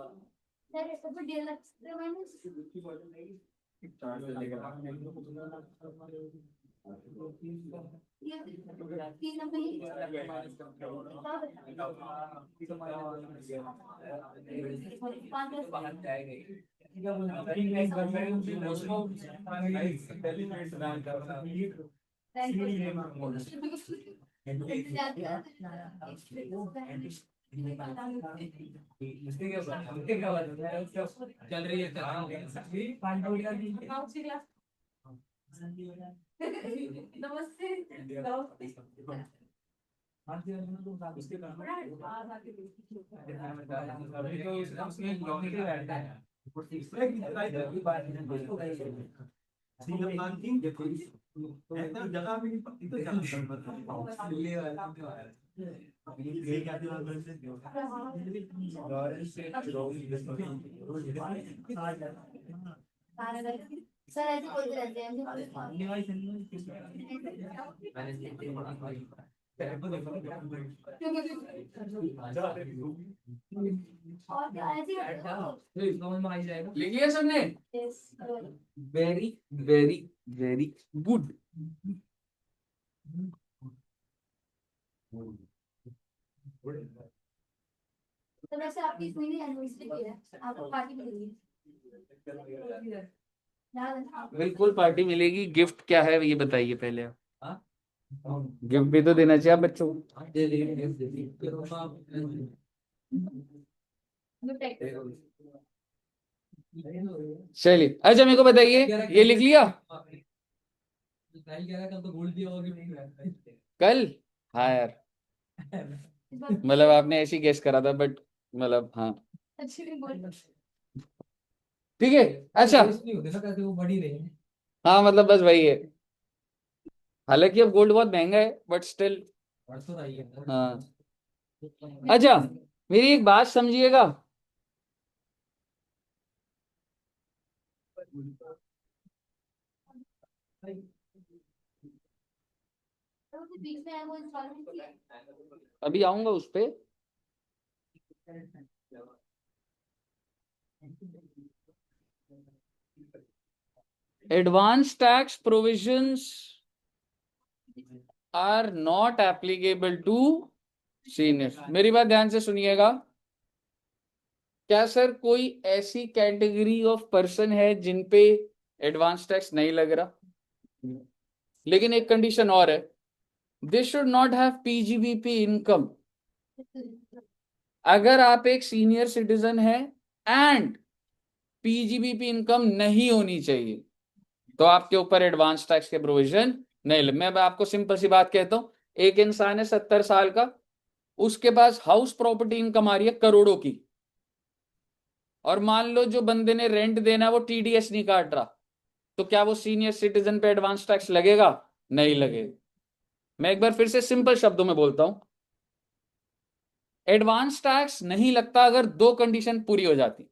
तेरे सब पर डेल लगते माइनस चल रही है नमस्ते। सर ऐसे बोलते रहते हैं और क्या ऐसे लिख लिया सबने? Very very very good. तो वैसे आपकी इस महीने एनिवर्सरी भी है, आपको पार्टी मिलेगी। याद है ना? बिल्कुल पार्टी मिलेगी। गिफ्ट क्या है ये बताइए पहले आप। गिफ्ट भी तो देना चाहिए आप बच्चों को। चलिए, अच्छा मेरे को बताइए, ये लिख लिया कल तो भूल दिया होगी। कल? हाँ यार, मतलब आपने ऐसे ही गेस करा था, बट मतलब हाँ अच्छी नहीं बोल। ठीक है। अच्छा, नहीं होते ना, कैसे वो बढ़ी रही है। हाँ मतलब बस वही है। हालांकि अब गोल्ड बहुत महंगा है, बट स्टिल। परसों आई है। हाँ, अच्छा मेरी एक बात समझिएगा। तो बीच में है वो इंस्टॉलमेंट की है। अभी आऊंगा उस पे। Advance tax provisions are not applicable to senior. मेरी बात ध्यान से सुनिएगा। क्या सर कोई ऐसी कैटेगरी ऑफ पर्सन है जिन पे एडवांस टैक्स नहीं लग रहा? लेकिन एक कंडीशन और है, they should not have PGBP income. अगर आप एक सीनियर सिटीजन है एंड पीजीबीपी इनकम नहीं होनी चाहिए तो आपके ऊपर एडवांस टैक्स के प्रोविजन नहीं लगे। मैं आपको सिंपल सी बात कहता हूं, एक इंसान है 70 साल का, उसके पास हाउस प्रॉपर्टी इनकम आ रही है करोड़ों की, और मान लो जो बंदे ने रेंट देना है वो टीडीएस नहीं काट रहा, तो क्या वो सीनियर सिटीजन पे एडवांस टैक्स लगेगा? नहीं लगेगा। मैं एक बार फिर से सिंपल शब्दों में बोलता हूं, एडवांस टैक्स नहीं लगता अगर दो कंडीशन पूरी हो जाती।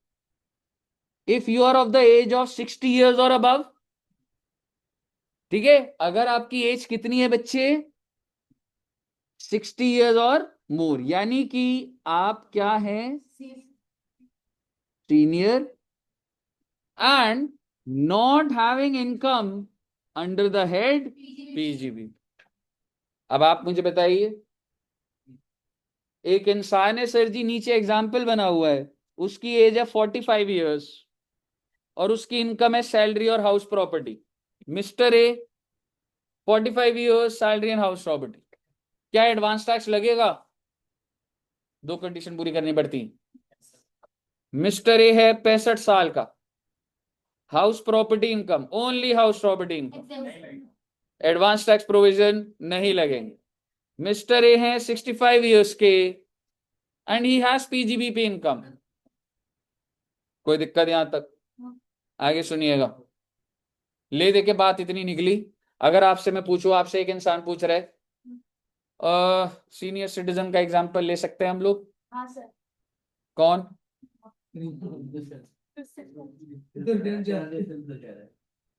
If you are of the age of 60 years और अबव, ठीक है, अगर आपकी एज कितनी है बच्चे? 60 ईयर्स और मोर, यानी कि आप क्या हैं? Senior and not having income under the head PGB. अब आप मुझे बताइए, एक इंसान है सर जी, नीचे एग्जाम्पल बना हुआ है, उसकी एज है 45 ईयर्स और उसकी इनकम है सैलरी और house property. Mister A, 45 years, salary and house property, क्या एडवांस टैक्स लगेगा? दो कंडीशन पूरी करनी पड़ती। मिस्टर ए है 65 साल का, house property income, only house property income, advance tax provision नहीं लगेंगे। मिस्टर ए है 65 ईयर्स के and he has PGBP income. कोई दिक्कत यहां तक? आगे सुनिएगा। ले दे के बात इतनी निकली। अगर आपसे मैं पूछूं, आपसे एक इंसान पूछ रहा है, सीनियर सिटीजन का एग्जांपल ले सकते हैं हम लोग? हाँ सर। कौन?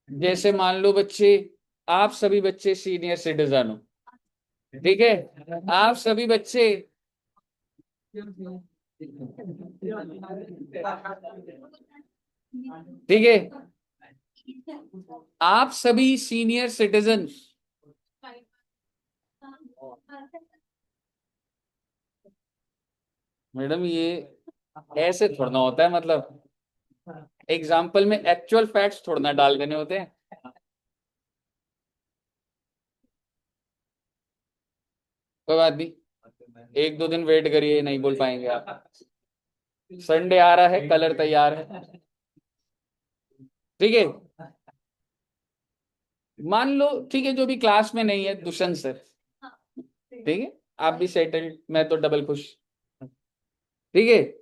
जैसे मान लो बच्चे, आप सभी बच्चे सीनियर सिटीजन हो, ठीक है, आप सभी बच्चे ठीक है, आप सभी सीनियर सिटीजन, मैडम ये ऐसे थोड़ा होता है, मतलब एग्जाम्पल में एक्चुअल फैक्ट्स थोड़ा डाल देने होते हैं। कोई बात नहीं, एक दो दिन वेट करिए, नहीं बोल पाएंगे आप। संडे आ रहा है, कलर तैयार है, ठीक है। मान लो, ठीक है, जो भी क्लास में नहीं है, दुष्यंत सर, ठीक है, आप भी सेटल्ड, मैं तो डबल खुश, ठीक है।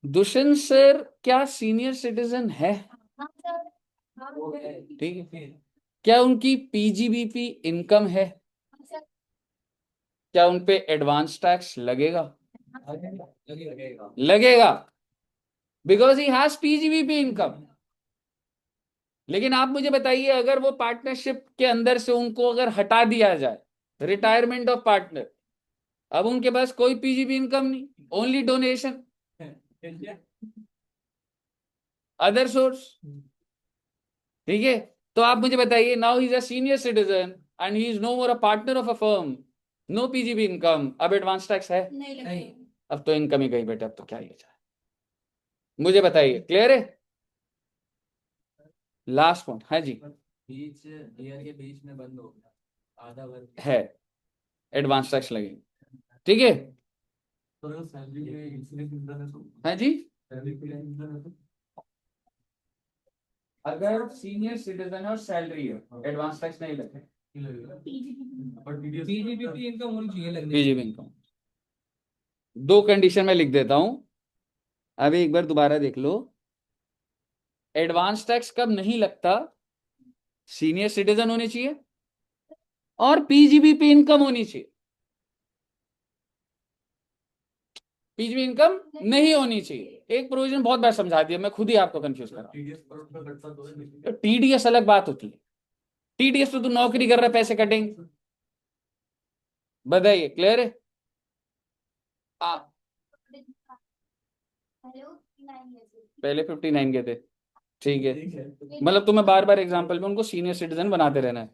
दुष्यंत सर क्या सीनियर सिटीजन है? हाँ सर। हाँ ठीक है। क्या उनकी पीजीबीपी इनकम है? सर। क्या उनपे एडवांस टैक्स लगेगा? लगेगा। लगेगा, because he has PGBP income. लेकिन आप मुझे बताइए, अगर वो पार्टनरशिप के अंदर से उनको अगर हटा दिया जाए, रिटायरमेंट ऑफ पार्टनर, अब उनके पास कोई पीजीबी इनकम नहीं, ओनली डोनेशन, अदर सोर्स, ठीक है। तो आप मुझे बताइए, now he is a senior citizen and he is no more a partner of a firm, no PGB income, अब एडवांस टैक्स है? नहीं लगेगा। अब तो इनकम ही गई बेटा, अब तो क्या ही जाए, मुझे बताइए, क्लियर है? लास्ट पॉइंट, हाँ जी। बीच ईयर के बीच में बंद हो गया, आधा वर्ग है, एडवांस टैक्स लगेगा, ठीक है। तो सैलरी के इंश्योरेंस इंश्योरेंस है तो हाँ जी, सैलरी के इंश्योरेंस है अगर सीनियर सिटीजन और सैलरी है, एडवांस टैक्स नहीं लगेगा। नहीं लगेगा। पीजीबीपी और पीजीबीपी इनकम होनी चाहिए लगनी पीजीबी इनकम, दो कंडीशन में लिख देता हूं, अभी एक बार दोबारा देख लो। एडवांस टैक्स कब नहीं लगता? सीनियर सिटीजन होने चाहिए और पीजीबीपी इनकम होनी चाहिए। पीजीबी इनकम नहीं होनी चाहिए, एक प्रोविजन बहुत बार समझा दिया, मैं खुद ही आपको कंफ्यूज कर रहा टीडीएस पर उनका घटता तो है नहीं। हूं। टीडीएस अलग बात होती है, टीडीएस तो तू नौकरी कर रहा है, पैसे कटेंगे। बताइए, क्लियर है? आ, हेलो 9 इयर्स। पहले 59 के थे, ठीक है। ठीक है। मतलब तुम्हें बार बार एग्जाम्पल में उनको सीनियर सिटीजन बनाते रहना है।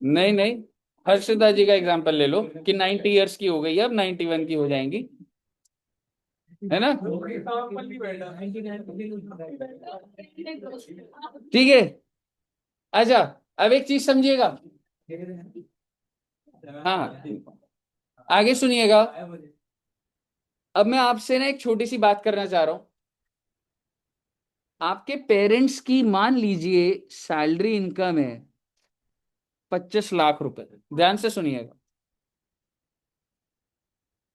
नहीं नहीं, हर्षिता जी का एग्जाम्पल ले लो कि 90 ईयर्स की हो गई है, अब 91 की हो जाएंगी, है ना? Normally better. ठीक है, अच्छा अब एक चीज समझिएगा। हाँ, आगे सुनिएगा। अब मैं आपसे ना एक छोटी सी बात करना चाह रहा हूं। आपके पेरेंट्स की मान लीजिए सैलरी इनकम है 25 लाख रुपए, ध्यान से सुनिएगा।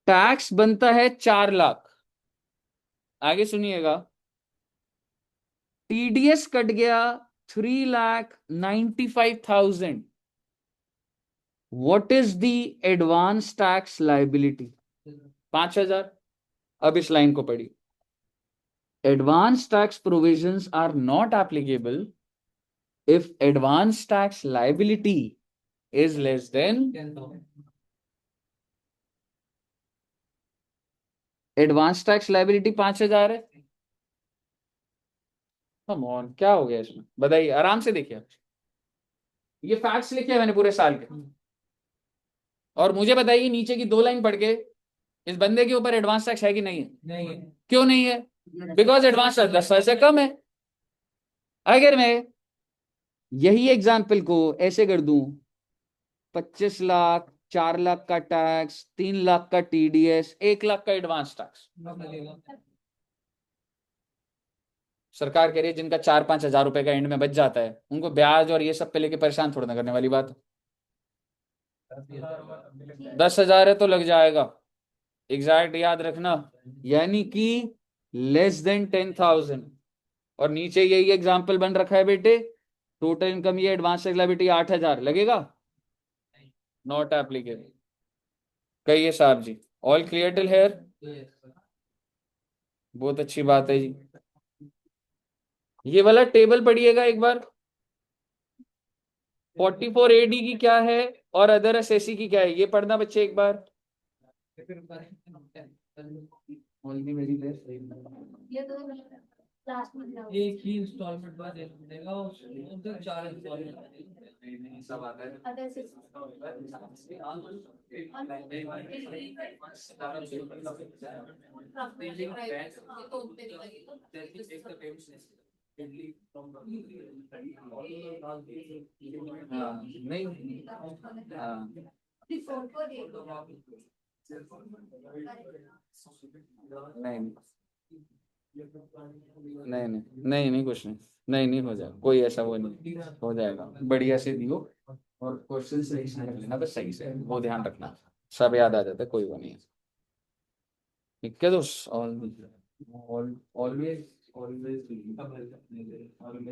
टैक्स बनता है 4 लाख। आगे सुनिएगा, टीडीएस कट गया 3,95,000। What is the advance tax liability? 5,000। अब इस लाइन को पढ़िए, advance tax provisions are not applicable if advance tax liability is less than, advance tax liability 5,000 है। कम ऑन, क्या हो गया इसमें बताइए, आराम से देखिए। ये फैक्ट्स लिखे हैं मैंने पूरे साल के, और मुझे बताइए नीचे की 2 लाइन पढ़ के इस बंदे के ऊपर एडवांस टैक्स है कि नहीं है? नहीं है। क्यों नहीं है? बिकॉज एडवांस टैक्स 10 साल से कम है। अगर मैं यही एग्जाम्पल को ऐसे कर दूं, 25 लाख, 4 लाख का टैक्स, 3 लाख का टीडीएस, 1 लाख का एडवांस टैक्स, सरकार कह रही है जिनका 4-5 हजार रुपए का एंड में बच जाता है उनको ब्याज और ये सब पे लेके परेशान थोड़ा ना करने वाली बात है। 10,000 है तो लग जाएगा, एग्जैक्ट याद रखना, यानी कि less than 10,000। और नीचे यही एग्जाम्पल बन रखा है बेटे, टोटल इनकम ये एडवांस टैक्स लायबिलिटी 8,000 लगेगा, नॉट एप्लीकेबल। कहिए साहब जी, ऑल क्लियर टिल हेयर? बहुत अच्छी बात है जी। ये वाला टेबल पढ़िएगा एक बार, 44 AD की क्या है और अदर एसएससी की क्या है, ये पढ़ना बच्चे एक बार। ये तो लास्ट में जाओ। एक ही इंस्टॉलमेंट बाद देगा, उधर 4 इंस्टॉलमेंट सब आता है। अदर से हाँ नहीं, हाँ फोटो दे दो। नहीं नहीं नहीं नहीं नहीं कुछ नहीं, नहीं नहीं हो जाएगा, कोई ऐसा वो नहीं, हो जाएगा बढ़िया से दियो। और क्वेश्चन सही से रख लेना, बस सही से वो ध्यान रखना, सब याद आ जाता है, कोई वो नहीं है। ठीक है दोस्त, ऑलवेज ऑलवेज ऑलवेज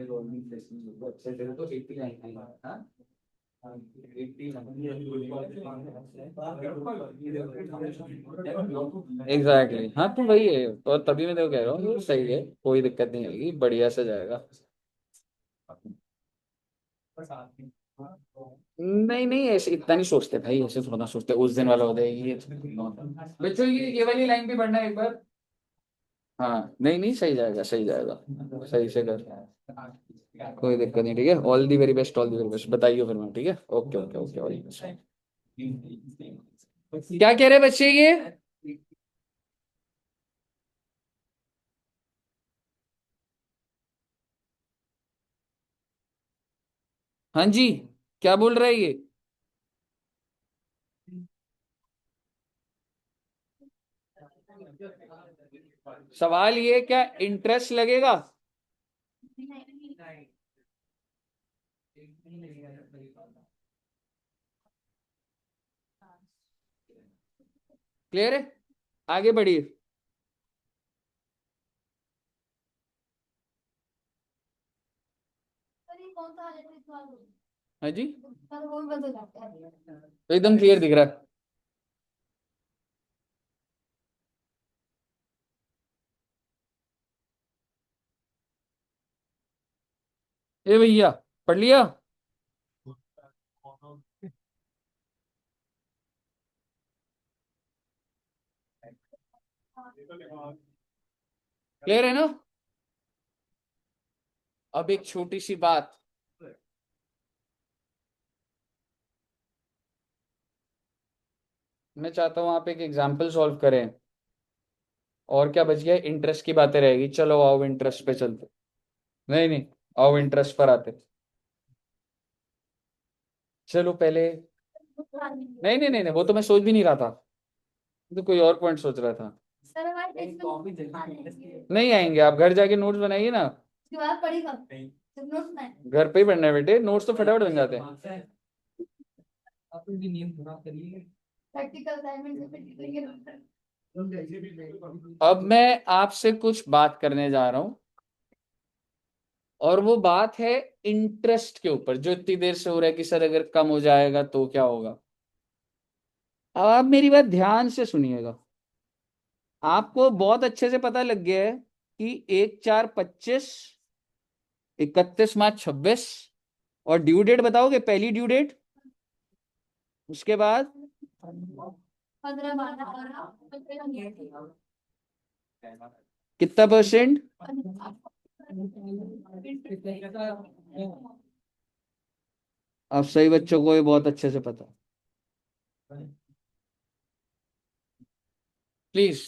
ऑलवेज अच्छे से तो 80 आएंगे। हाँ, 80 एग्जैक्टली, हाँ तो वही है, और तभी मैं तो कह रहा हूँ सही है, कोई दिक्कत नहीं आएगी, बढ़िया से जाएगा। नहीं नहीं, ऐसे इतना नहीं सोचते भाई, ऐसे थोड़ा ना सोचते उस दिन वाला हो जाएगी ये। बच्चों ये वाली लाइन भी पढ़ना है एक बार। हाँ नहीं नहीं, सही जाएगा सही जाएगा, सही से कर, कोई दिक्कत नहीं। ठीक है, all the very best, all the very best, बताइए फिर मैं। ठीक है, okay okay okay, all the best. क्या कह रहे बच्चे ये? हाँ जी, क्या बोल रहा है ये? सवाल ये, क्या इंटरेस्ट लगेगा? क्लियर है, आगे बढ़िए। अरे कौन सा हालत है सवाल? हाँ जी, सर वो बदल जाता है। तो एकदम क्लियर दिख रहा है। ए भैया, पढ़ लिया? क्लियर है ना? अब एक छोटी सी बात, मैं चाहता हूं आप एक एग्जाम्पल सॉल्व करें। और क्या बच गया, इंटरेस्ट की बातें रहेगी। चलो आओ इंटरेस्ट पे चलते। नहीं नहीं, आओ इंटरेस्ट पर आते। चलो पहले, नहीं नहीं नहीं नहीं, वो तो मैं सोच भी नहीं रहा था, तो कोई और पॉइंट सोच रहा था। सर हमारे टेस्ट में नहीं आएंगे, आप घर जाके नोट्स बनाइए ना। उसके बाद पढ़ेगा जब नोट्स में घर पे ही पढ़ना है बेटे, नोट्स तो फटाफट बन जाते हैं। अपन भी नियम खराब करिए। प्रैक्टिकल असाइनमेंट से फिर लिखेंगे। अब मैं आपसे कुछ बात करने जा रहा हूं, और वो बात है इंटरेस्ट के ऊपर, जो इतनी देर से हो रहा है कि सर अगर कम हो जाएगा तो क्या होगा। अब आप मेरी बात ध्यान से सुनिएगा। आपको बहुत अच्छे से पता लग गया है कि 1/4/25, 31 मार्च 26, और ड्यू डेट बताओगे, पहली ड्यू डेट, उसके बाद 15 12 कितना परसेंट। आप सही बच्चों को ये बहुत अच्छे से पता है। प्लीज,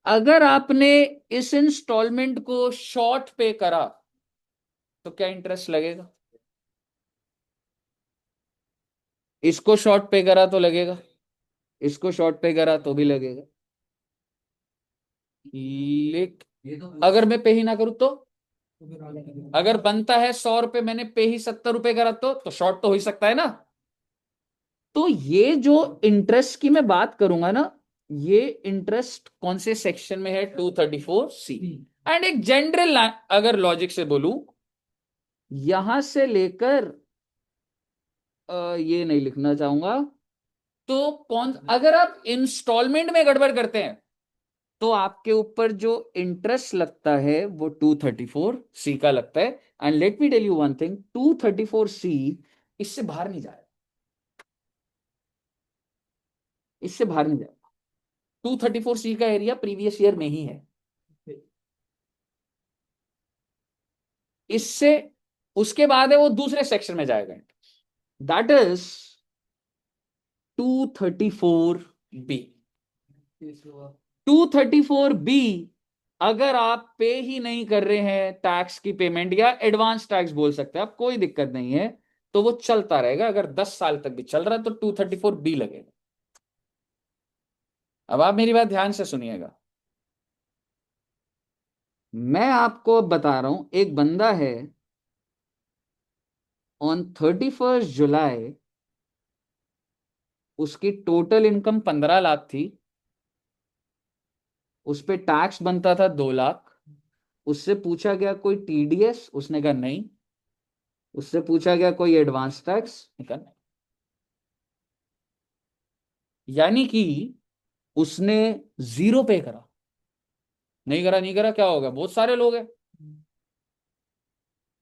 अगर आपने इस इंस्टॉलमेंट को शॉर्ट पे करा तो क्या इंटरेस्ट लगेगा। इसको शॉर्ट पे करा तो लगेगा, इसको शॉर्ट पे करा तो भी लगेगा। लेकिन अगर मैं पे ही ना करूं तो, अगर बनता है 100 रुपए, मैंने पे ही 70 रुपए करा तो शॉर्ट तो हो ही सकता है ना। तो ये जो इंटरेस्ट की मैं बात करूंगा ना, ये इंटरेस्ट कौन से सेक्शन में है, 234C। एंड एक जनरल अगर लॉजिक से बोलूं, यहां से लेकर ये नहीं लिखना चाहूंगा, तो कौन, अगर आप इंस्टॉलमेंट में गड़बड़ करते हैं तो आपके ऊपर जो इंटरेस्ट लगता है वो 234C का लगता है। And let me tell you one thing, 234C इससे बाहर नहीं जाएगा, इससे बाहर नहीं जाएगा। 234C का एरिया प्रीवियस ईयर में ही है। इससे उसके बाद है वो दूसरे सेक्शन में जाएगा, दैट इज 234B। 234B, अगर आप पे ही नहीं कर रहे हैं टैक्स की पेमेंट, या एडवांस टैक्स बोल सकते हैं आप, कोई दिक्कत नहीं है, तो वो चलता रहेगा। अगर 10 साल तक भी चल रहा है तो 234B लगेगा। अब आप मेरी बात ध्यान से सुनिएगा। मैं आपको बता रहा हूं, एक बंदा है, ऑन 31 जुलाई उसकी टोटल इनकम 15 लाख थी, उस पे टैक्स बनता था 2 लाख। उससे पूछा गया कोई टीडीएस, उसने कहा नहीं। उससे पूछा गया कोई एडवांस टैक्स, कहा नहीं। यानी कि उसने जीरो पे करा। नहीं करा, नहीं करा क्या होगा, बहुत सारे लोग हैं।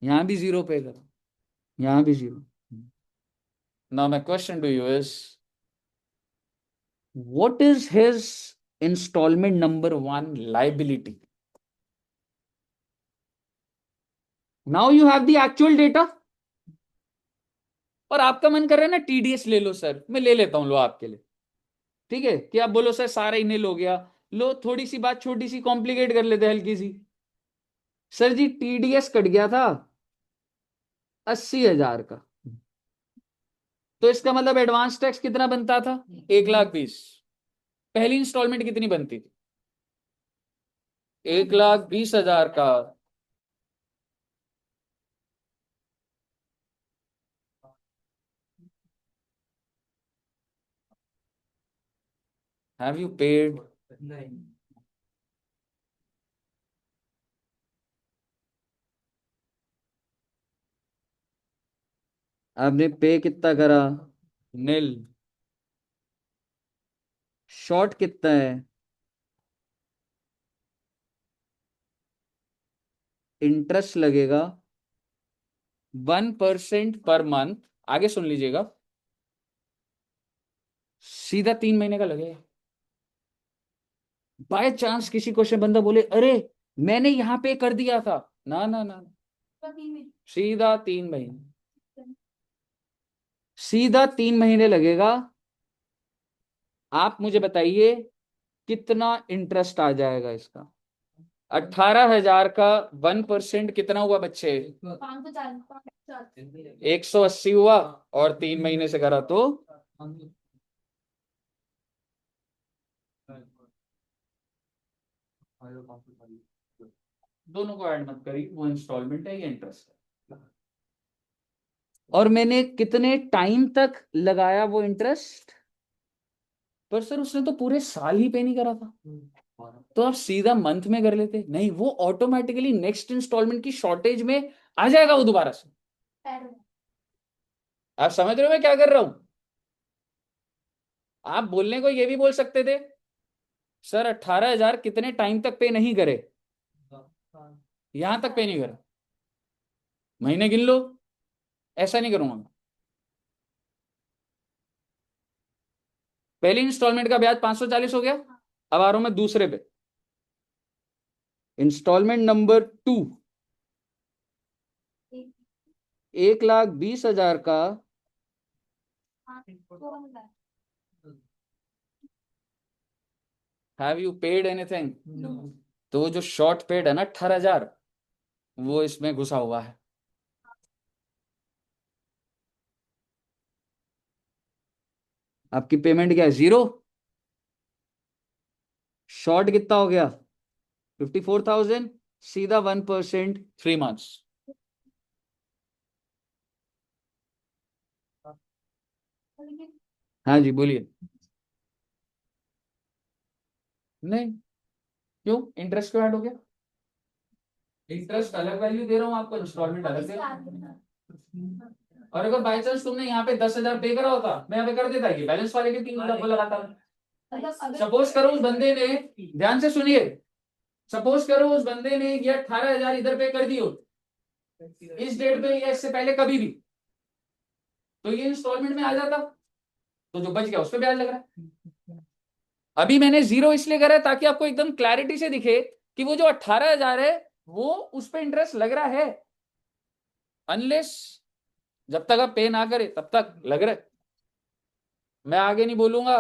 यहां भी जीरो पे करा, यहां भी zero. Now my question to you is, what is his instalment number 1 liability. Now you have the actual data, और आपका मन कर रहा है ना टीडीएस ले लो सर, मैं ले लेता हूं, लो आपके लिए। ठीक है कि आप बोलो सर सारा ही नील हो गया, लो थोड़ी सी बात छोटी सी कॉम्प्लिकेट कर लेते हैं, हल्की सी। सर जी टीडीएस कट गया था 80,000 का, तो इसका मतलब एडवांस टैक्स कितना बनता था, 1,20,000। पहली इंस्टॉलमेंट कितनी बनती थी, 1,20,000 का। Have you paid. नहीं। आपने पे कितना करा, नील। शॉर्ट कितना है, इंटरेस्ट लगेगा 1% पर मंथ। आगे सुन लीजिएगा, सीधा 3 महीने का लगेगा। बाय चांस किसी क्वेश्चन बंदा बोले अरे मैंने यहां पे कर दिया था, ना ना ना, सीधा 3 महीने, सीधा 3 महीने लगेगा। आप मुझे बताइए, कितना इंटरेस्ट आ जाएगा इसका? 18,000 का 1% कितना हुआ बच्चे? 540 180 हुआ, और 3 महीने से करा तो दोनों को ऐड मत करिए, वो इंस्टॉलमेंट है, ये इंटरेस्ट है। और मैंने कितने टाइम तक लगाया वो इंटरेस्ट? पर सर उसने तो पूरे साल ही पे नहीं करा था। तो आप सीधा मंथ में कर लेते, नहीं, वो ऑटोमेटिकली नेक्स्ट इंस्टॉलमेंट की शॉर्टेज में आ जाएगा वो दोबारा से। आप समझ रहे हो मैं क्या कर रहा हूं? आप बोलने को ये भी बोल सकते थे, सर 18,000 कितने टाइम तक पे नहीं करे? यहां तक पे नहीं करा, महीने गिन लो। ऐसा नहीं करूंगा मैं। पहली इंस्टॉलमेंट का ब्याज 540 हो गया। अब आ रहा हूं मैं दूसरे पे, इंस्टॉलमेंट नंबर 2, 1,20,000 का। Have you paid anything? तो वो जो शॉर्ट पेड है ना 18,000, वो इसमें घुसा हुआ है। आपकी पेमेंट क्या है? 0। शॉर्ट कितना हो गया? 54,000। सीधा 1%, 3 months। हाँ जी बोलिए। नहीं, क्यों? इंटरेस्ट क्यों ऐड हो गया? इंटरेस्ट अलग वैल्यू दे रहा हूँ आपको, इंस्टॉलमेंट अलग दे रहा हूँ। और अगर बाई चांस तुमने यहाँ पे 10,000 पे करा होता, मैं यहाँ पे कर देता, कि बैलेंस वाले के 3,000 लगाता। सपोज करो उस बंदे ने, ध्यान से सुनिए, सपोज करो उस बंदे ने ये 18,000 इधर पे कर दियो इस डेट पे या इससे पहले कभी भी, तो ये इंस्टॉलमेंट में आ जाता, तो जो बच गया उस पर ब्याज लग रहा है। अभी मैंने 0 इसलिए करा है ताकि आपको एकदम क्लैरिटी से दिखे कि वो जो 18,000 है वो उस पर इंटरेस्ट लग रहा है, अनलेस, जब तक आप पे ना करे तब तक लग रहा है। मैं आगे नहीं बोलूंगा।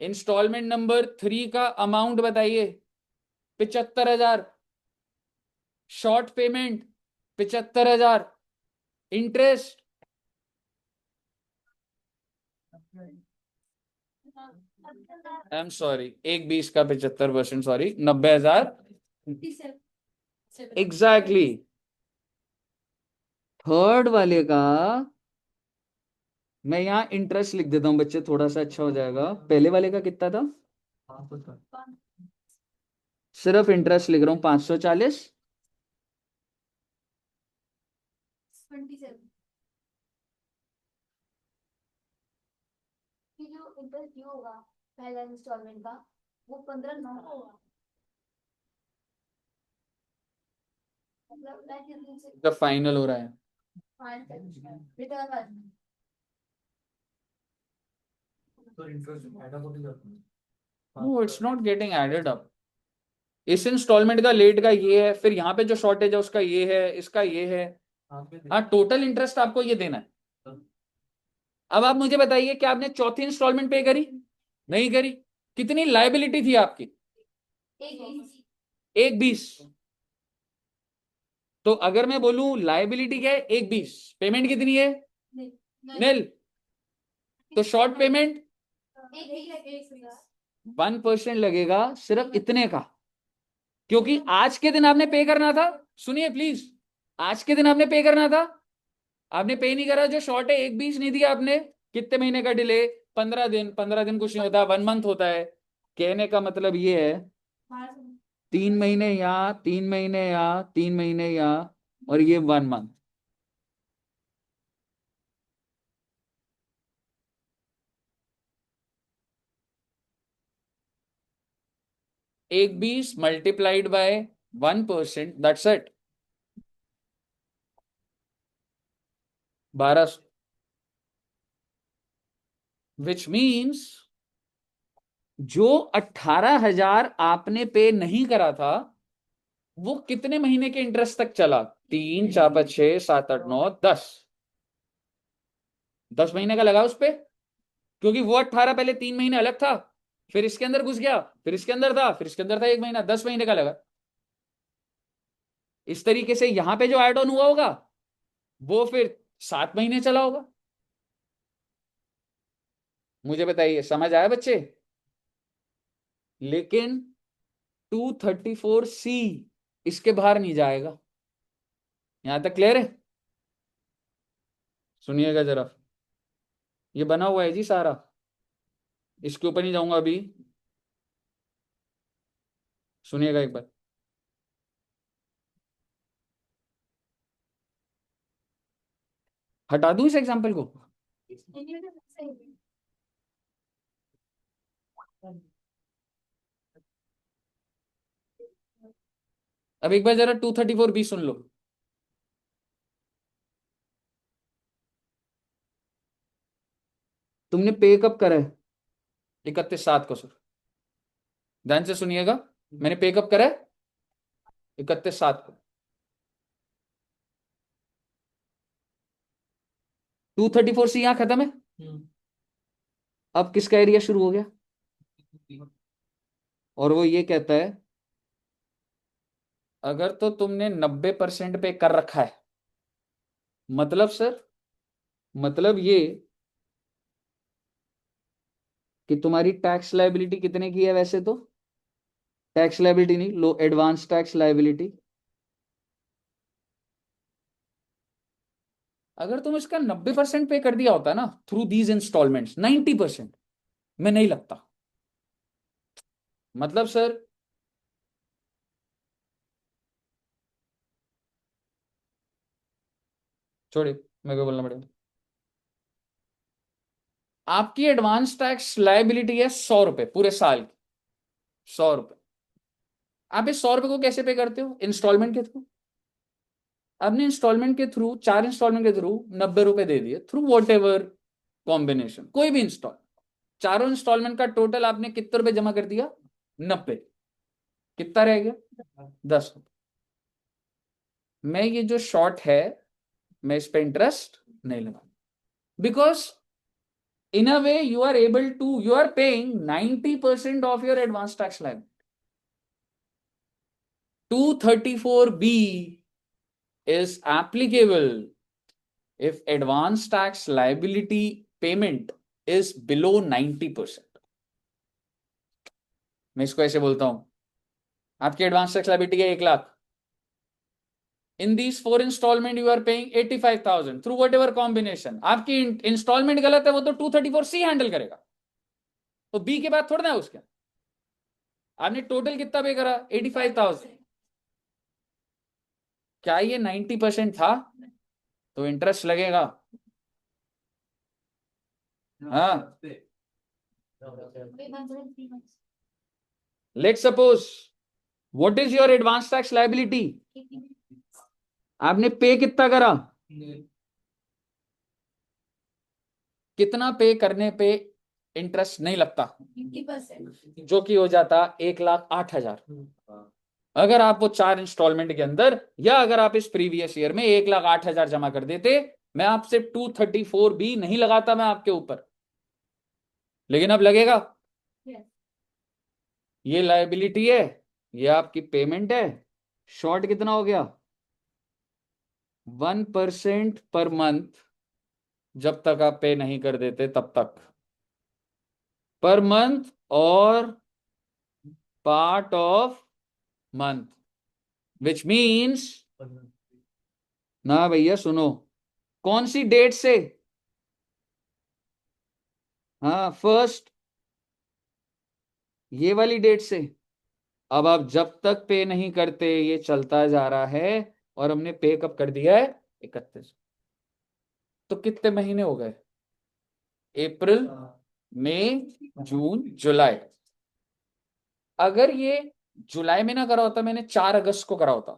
इंस्टॉलमेंट नंबर 3 का अमाउंट बताइए? 75,000। Short payment 75,000। Interest I am sorry, 1,20 का 75%, सॉरी 90,000 एग्जैक्टली। थर्ड वाले का मैं यहाँ इंटरेस्ट लिख देता हूँ बच्चे, थोड़ा सा अच्छा हो जाएगा। पहले वाले का कितना था? सिर्फ इंटरेस्ट लिख रहा हूँ, 540। 27 कि जो इंटरेस्ट ड्यू होगा पहला इंस्टॉलमेंट का, वो 15/9 को होगा। मतलब मैं किस दिन से जब फाइनल हो रहा है, return no it's not getting added up. इस इंस्टॉलमेंट का लेट का ये है, फिर यहाँ पे जो शॉर्टेज है उसका ये है, इसका ये है। हाँ, टोटल इंटरेस्ट आपको ये देना है। अब आप मुझे बताइए कि आपने चौथी इंस्टॉलमेंट पे करी? नहीं करी। कितनी लाइबिलिटी थी आपकी? 1,20। तो अगर मैं बोलूं लाइबिलिटी क्या है? 1,20। पेमेंट कितनी है? निल। तो शॉर्ट पेमेंट 1% लगेगा सिर्फ इतने का, क्योंकि आज के दिन आपने पे करना था। सुनिए प्लीज, आज के दिन आपने पे करना था, आपने पे नहीं करा। जो शॉर्ट है 1,20 नहीं दिया आपने। कितने महीने का डिले? 15 दिन। 15 दिन कुछ नहीं होता, 1 मंथ होता है। कहने का मतलब ये है, 3 महीने यहाँ, 3 महीने यहाँ, 3 महीने यहाँ, और ये 1 मंथ। एक 20 multiplied by 1%, that's it, 1,200। Which means जो 18,000 आपने पे नहीं करा था, वो कितने महीने के इंटरेस्ट तक चला? 3, 4, 5, 6, 7, 8, 9, 10। 10 महीने का लगा उस पे, क्योंकि वो 18 पहले 3 महीने अलग था, फिर इसके अंदर घुस गया, फिर इसके अंदर था, फिर इसके अंदर था 1 महीना, 10 महीने का लगा। इस तरीके से यहां पे जो ऐड ऑन हुआ होगा वो फिर 7 महीने चला होगा। मुझे बताइए, समझ आया बच्चे? लेकिन 234C इसके बाहर नहीं जाएगा। यहां तक क्लियर है? सुनिएगा जरा, ये बना हुआ है जी सारा, इसके ऊपर नहीं जाऊंगा अभी, सुनिएगा एक बार। हटा दूं इस एग्जाम्पल को? अब एक बार जरा 234B सुन लो। तुमने पे कब करा है? 31/7 को सर, ध्यान से सुनिएगा। मैंने पे कब करा है? 31/7 को। 234C यहां खत्म है। अब किसका एरिया शुरू हो गया? और वो ये कहता है अगर तो तुमने 90% पे कर रखा है, मतलब सर, मतलब ये कि तुम्हारी टैक्स लायबिलिटी कितने की है वैसे तो? टैक्स लायबिलिटी नहीं, लो, एडवांस टैक्स लायबिलिटी। अगर तुम इसका 90% पे कर दिया होता ना थ्रू दीज इंस्टॉलमेंट्स, 90% में नहीं लगता। मतलब सर, छोड़िए, मेरे को बोलना पड़ेगा। आपकी एडवांस टैक्स लायबिलिटी है 100 रुपए पूरे साल की, 100 रुपए। आप इस 100 रुपए को कैसे पे करते हो? इंस्टॉलमेंट के थ्रू। आपने इंस्टॉलमेंट के थ्रू, 4 इंस्टॉलमेंट के थ्रू 90 रुपए दे दिए, थ्रू वॉट एवर कॉम्बिनेशन, कोई भी इंस्टॉल। चारों इंस्टॉलमेंट का टोटल आपने कितने रुपए जमा कर दिया? 90। कितना रह गया? 10 रुपए। मैं ये जो शॉर्ट है, मैं इस पे इंटरेस्ट नहीं लगा, because in a way you are able to, you are paying 90% of your advance tax liability. 234B is applicable if advance tax liability payment is below 90%. मैं इसको ऐसे बोलता हूं, आपकी एडवांस टैक्स लायबिलिटी है 1 lakh. In these 4 instalment you are paying 85,000 through whatever combination. आपकी इंस्टॉलमेंट गलत है, वो तो 234C हैंडल करेगा, तो बी के बाद थोड़ा ना है उसके। आपने टोटल कितना पे करा? 85,000। क्या ये 90% था? तो इंटरेस्ट लगेगा। हाँ, let suppose, what is your advance tax liability? आपने पे कितना करा? कितना पे करने पे इंटरेस्ट नहीं लगता? 50%, जो कि हो जाता 1,08,000। अगर आप वो 4 इंस्टॉलमेंट के अंदर, या अगर आप इस प्रीवियस ईयर में 1,08,000 जमा कर देते, मैं आपसे 234B नहीं लगाता मैं आपके ऊपर। लेकिन अब लगेगा। ये लायबिलिटी है, ये आपकी पेमेंट है। शॉर्ट कितना हो गया? 1% पर मंथ, जब तक आप पे नहीं कर देते तब तक, पर मंथ और part of month, which means, ना भैया सुनो, कौन सी डेट से? हाँ, फर्स्ट, ये वाली डेट से। अब आप जब तक पे नहीं करते ये चलता जा रहा है, और हमने पे कब कर दिया है? 31। तो कितने महीने हो गए? अप्रैल, मई, जून, जुलाई। अगर ये जुलाई में ना करा होता, मैंने 4 अगस्त को करा होता,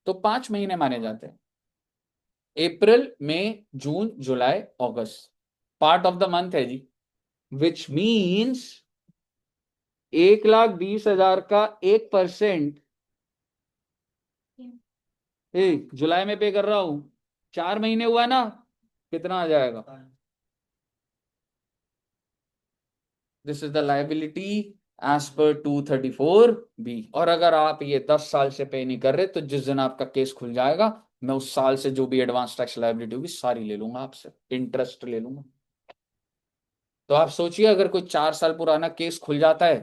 तो 5 महीने माने जाते हैं। अप्रैल, मई, जून, जुलाई, अगस्त पार्ट ऑफ द मंथ है जी, विच मीन्स 1,20,000 का 1%। जुलाई में पे कर रहा हूं, 4 महीने हुआ ना, कितना आ जाएगा? This is the liability as per 234B। और अगर आप ये 10 साल से पे नहीं कर रहे तो जिस दिन आपका केस खुल जाएगा मैं उस साल से जो भी एडवांस टैक्स लायबिलिटी होगी सारी ले लूंगा आपसे, इंटरेस्ट ले लूंगा। तो आप सोचिए अगर कोई 4 साल पुराना केस खुल जाता है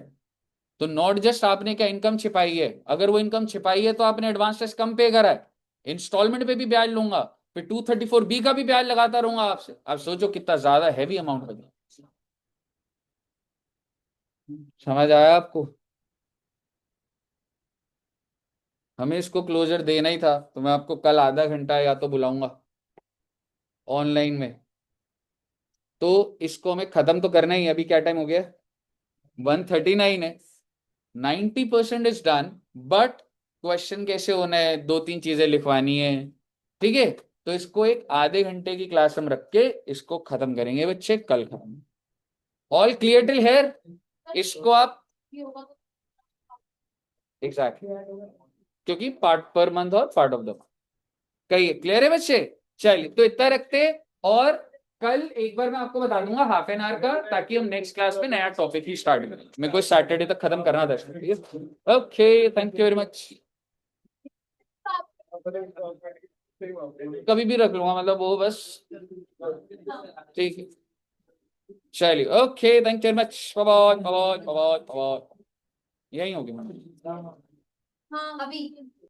तो नॉट जस्ट आपने क्या इनकम छिपाई है, अगर वो इनकम छिपाई है तो आपने एडवांस टैक्स कम पे करा है, इंस्टॉलमेंट पे भी ब्याज लूंगा, फिर 234B का भी ब्याज लगाता रहूंगा आपसे। आप सोचो कितना ज्यादा हैवी अमाउंट हो गया। समझ आया आपको? हमें इसको क्लोजर देना ही था तो मैं आपको कल आधा घंटा या तो बुलाऊंगा ऑनलाइन में, तो इसको हमें खत्म तो करना ही है। अभी क्या टाइम हो गया? 1:39 है। 90% इज डन, बट क्वेश्चन कैसे होना है, 2-3 चीजें लिखवानी है। ठीक है, तो इसको एक आधे घंटे की क्लास हम रख के इसको खत्म करेंगे बच्चे, कल खत्म। All clear till here? इसको आप एग्जैक्टली क्योंकि पार्ट पर मंथ और पार्ट ऑफ द मंथ कही क्लियर है बच्चे? चलिए तो इतना रखते, और कल एक बार मैं आपको बता दूंगा हाफ एन आवर का, ताकि हम नेक्स्ट क्लास में नया टॉपिक ही स्टार्ट करें। मेरे को सैटरडे तक खत्म करना था इसको, ठीक है? Okay, thank you very much. कभी भी रख लूंगा, मतलब वो बस, ठीक है। चलिए okay, thank you very much, bye bye bye bye bye. यही होगी मैम। हाँ अभी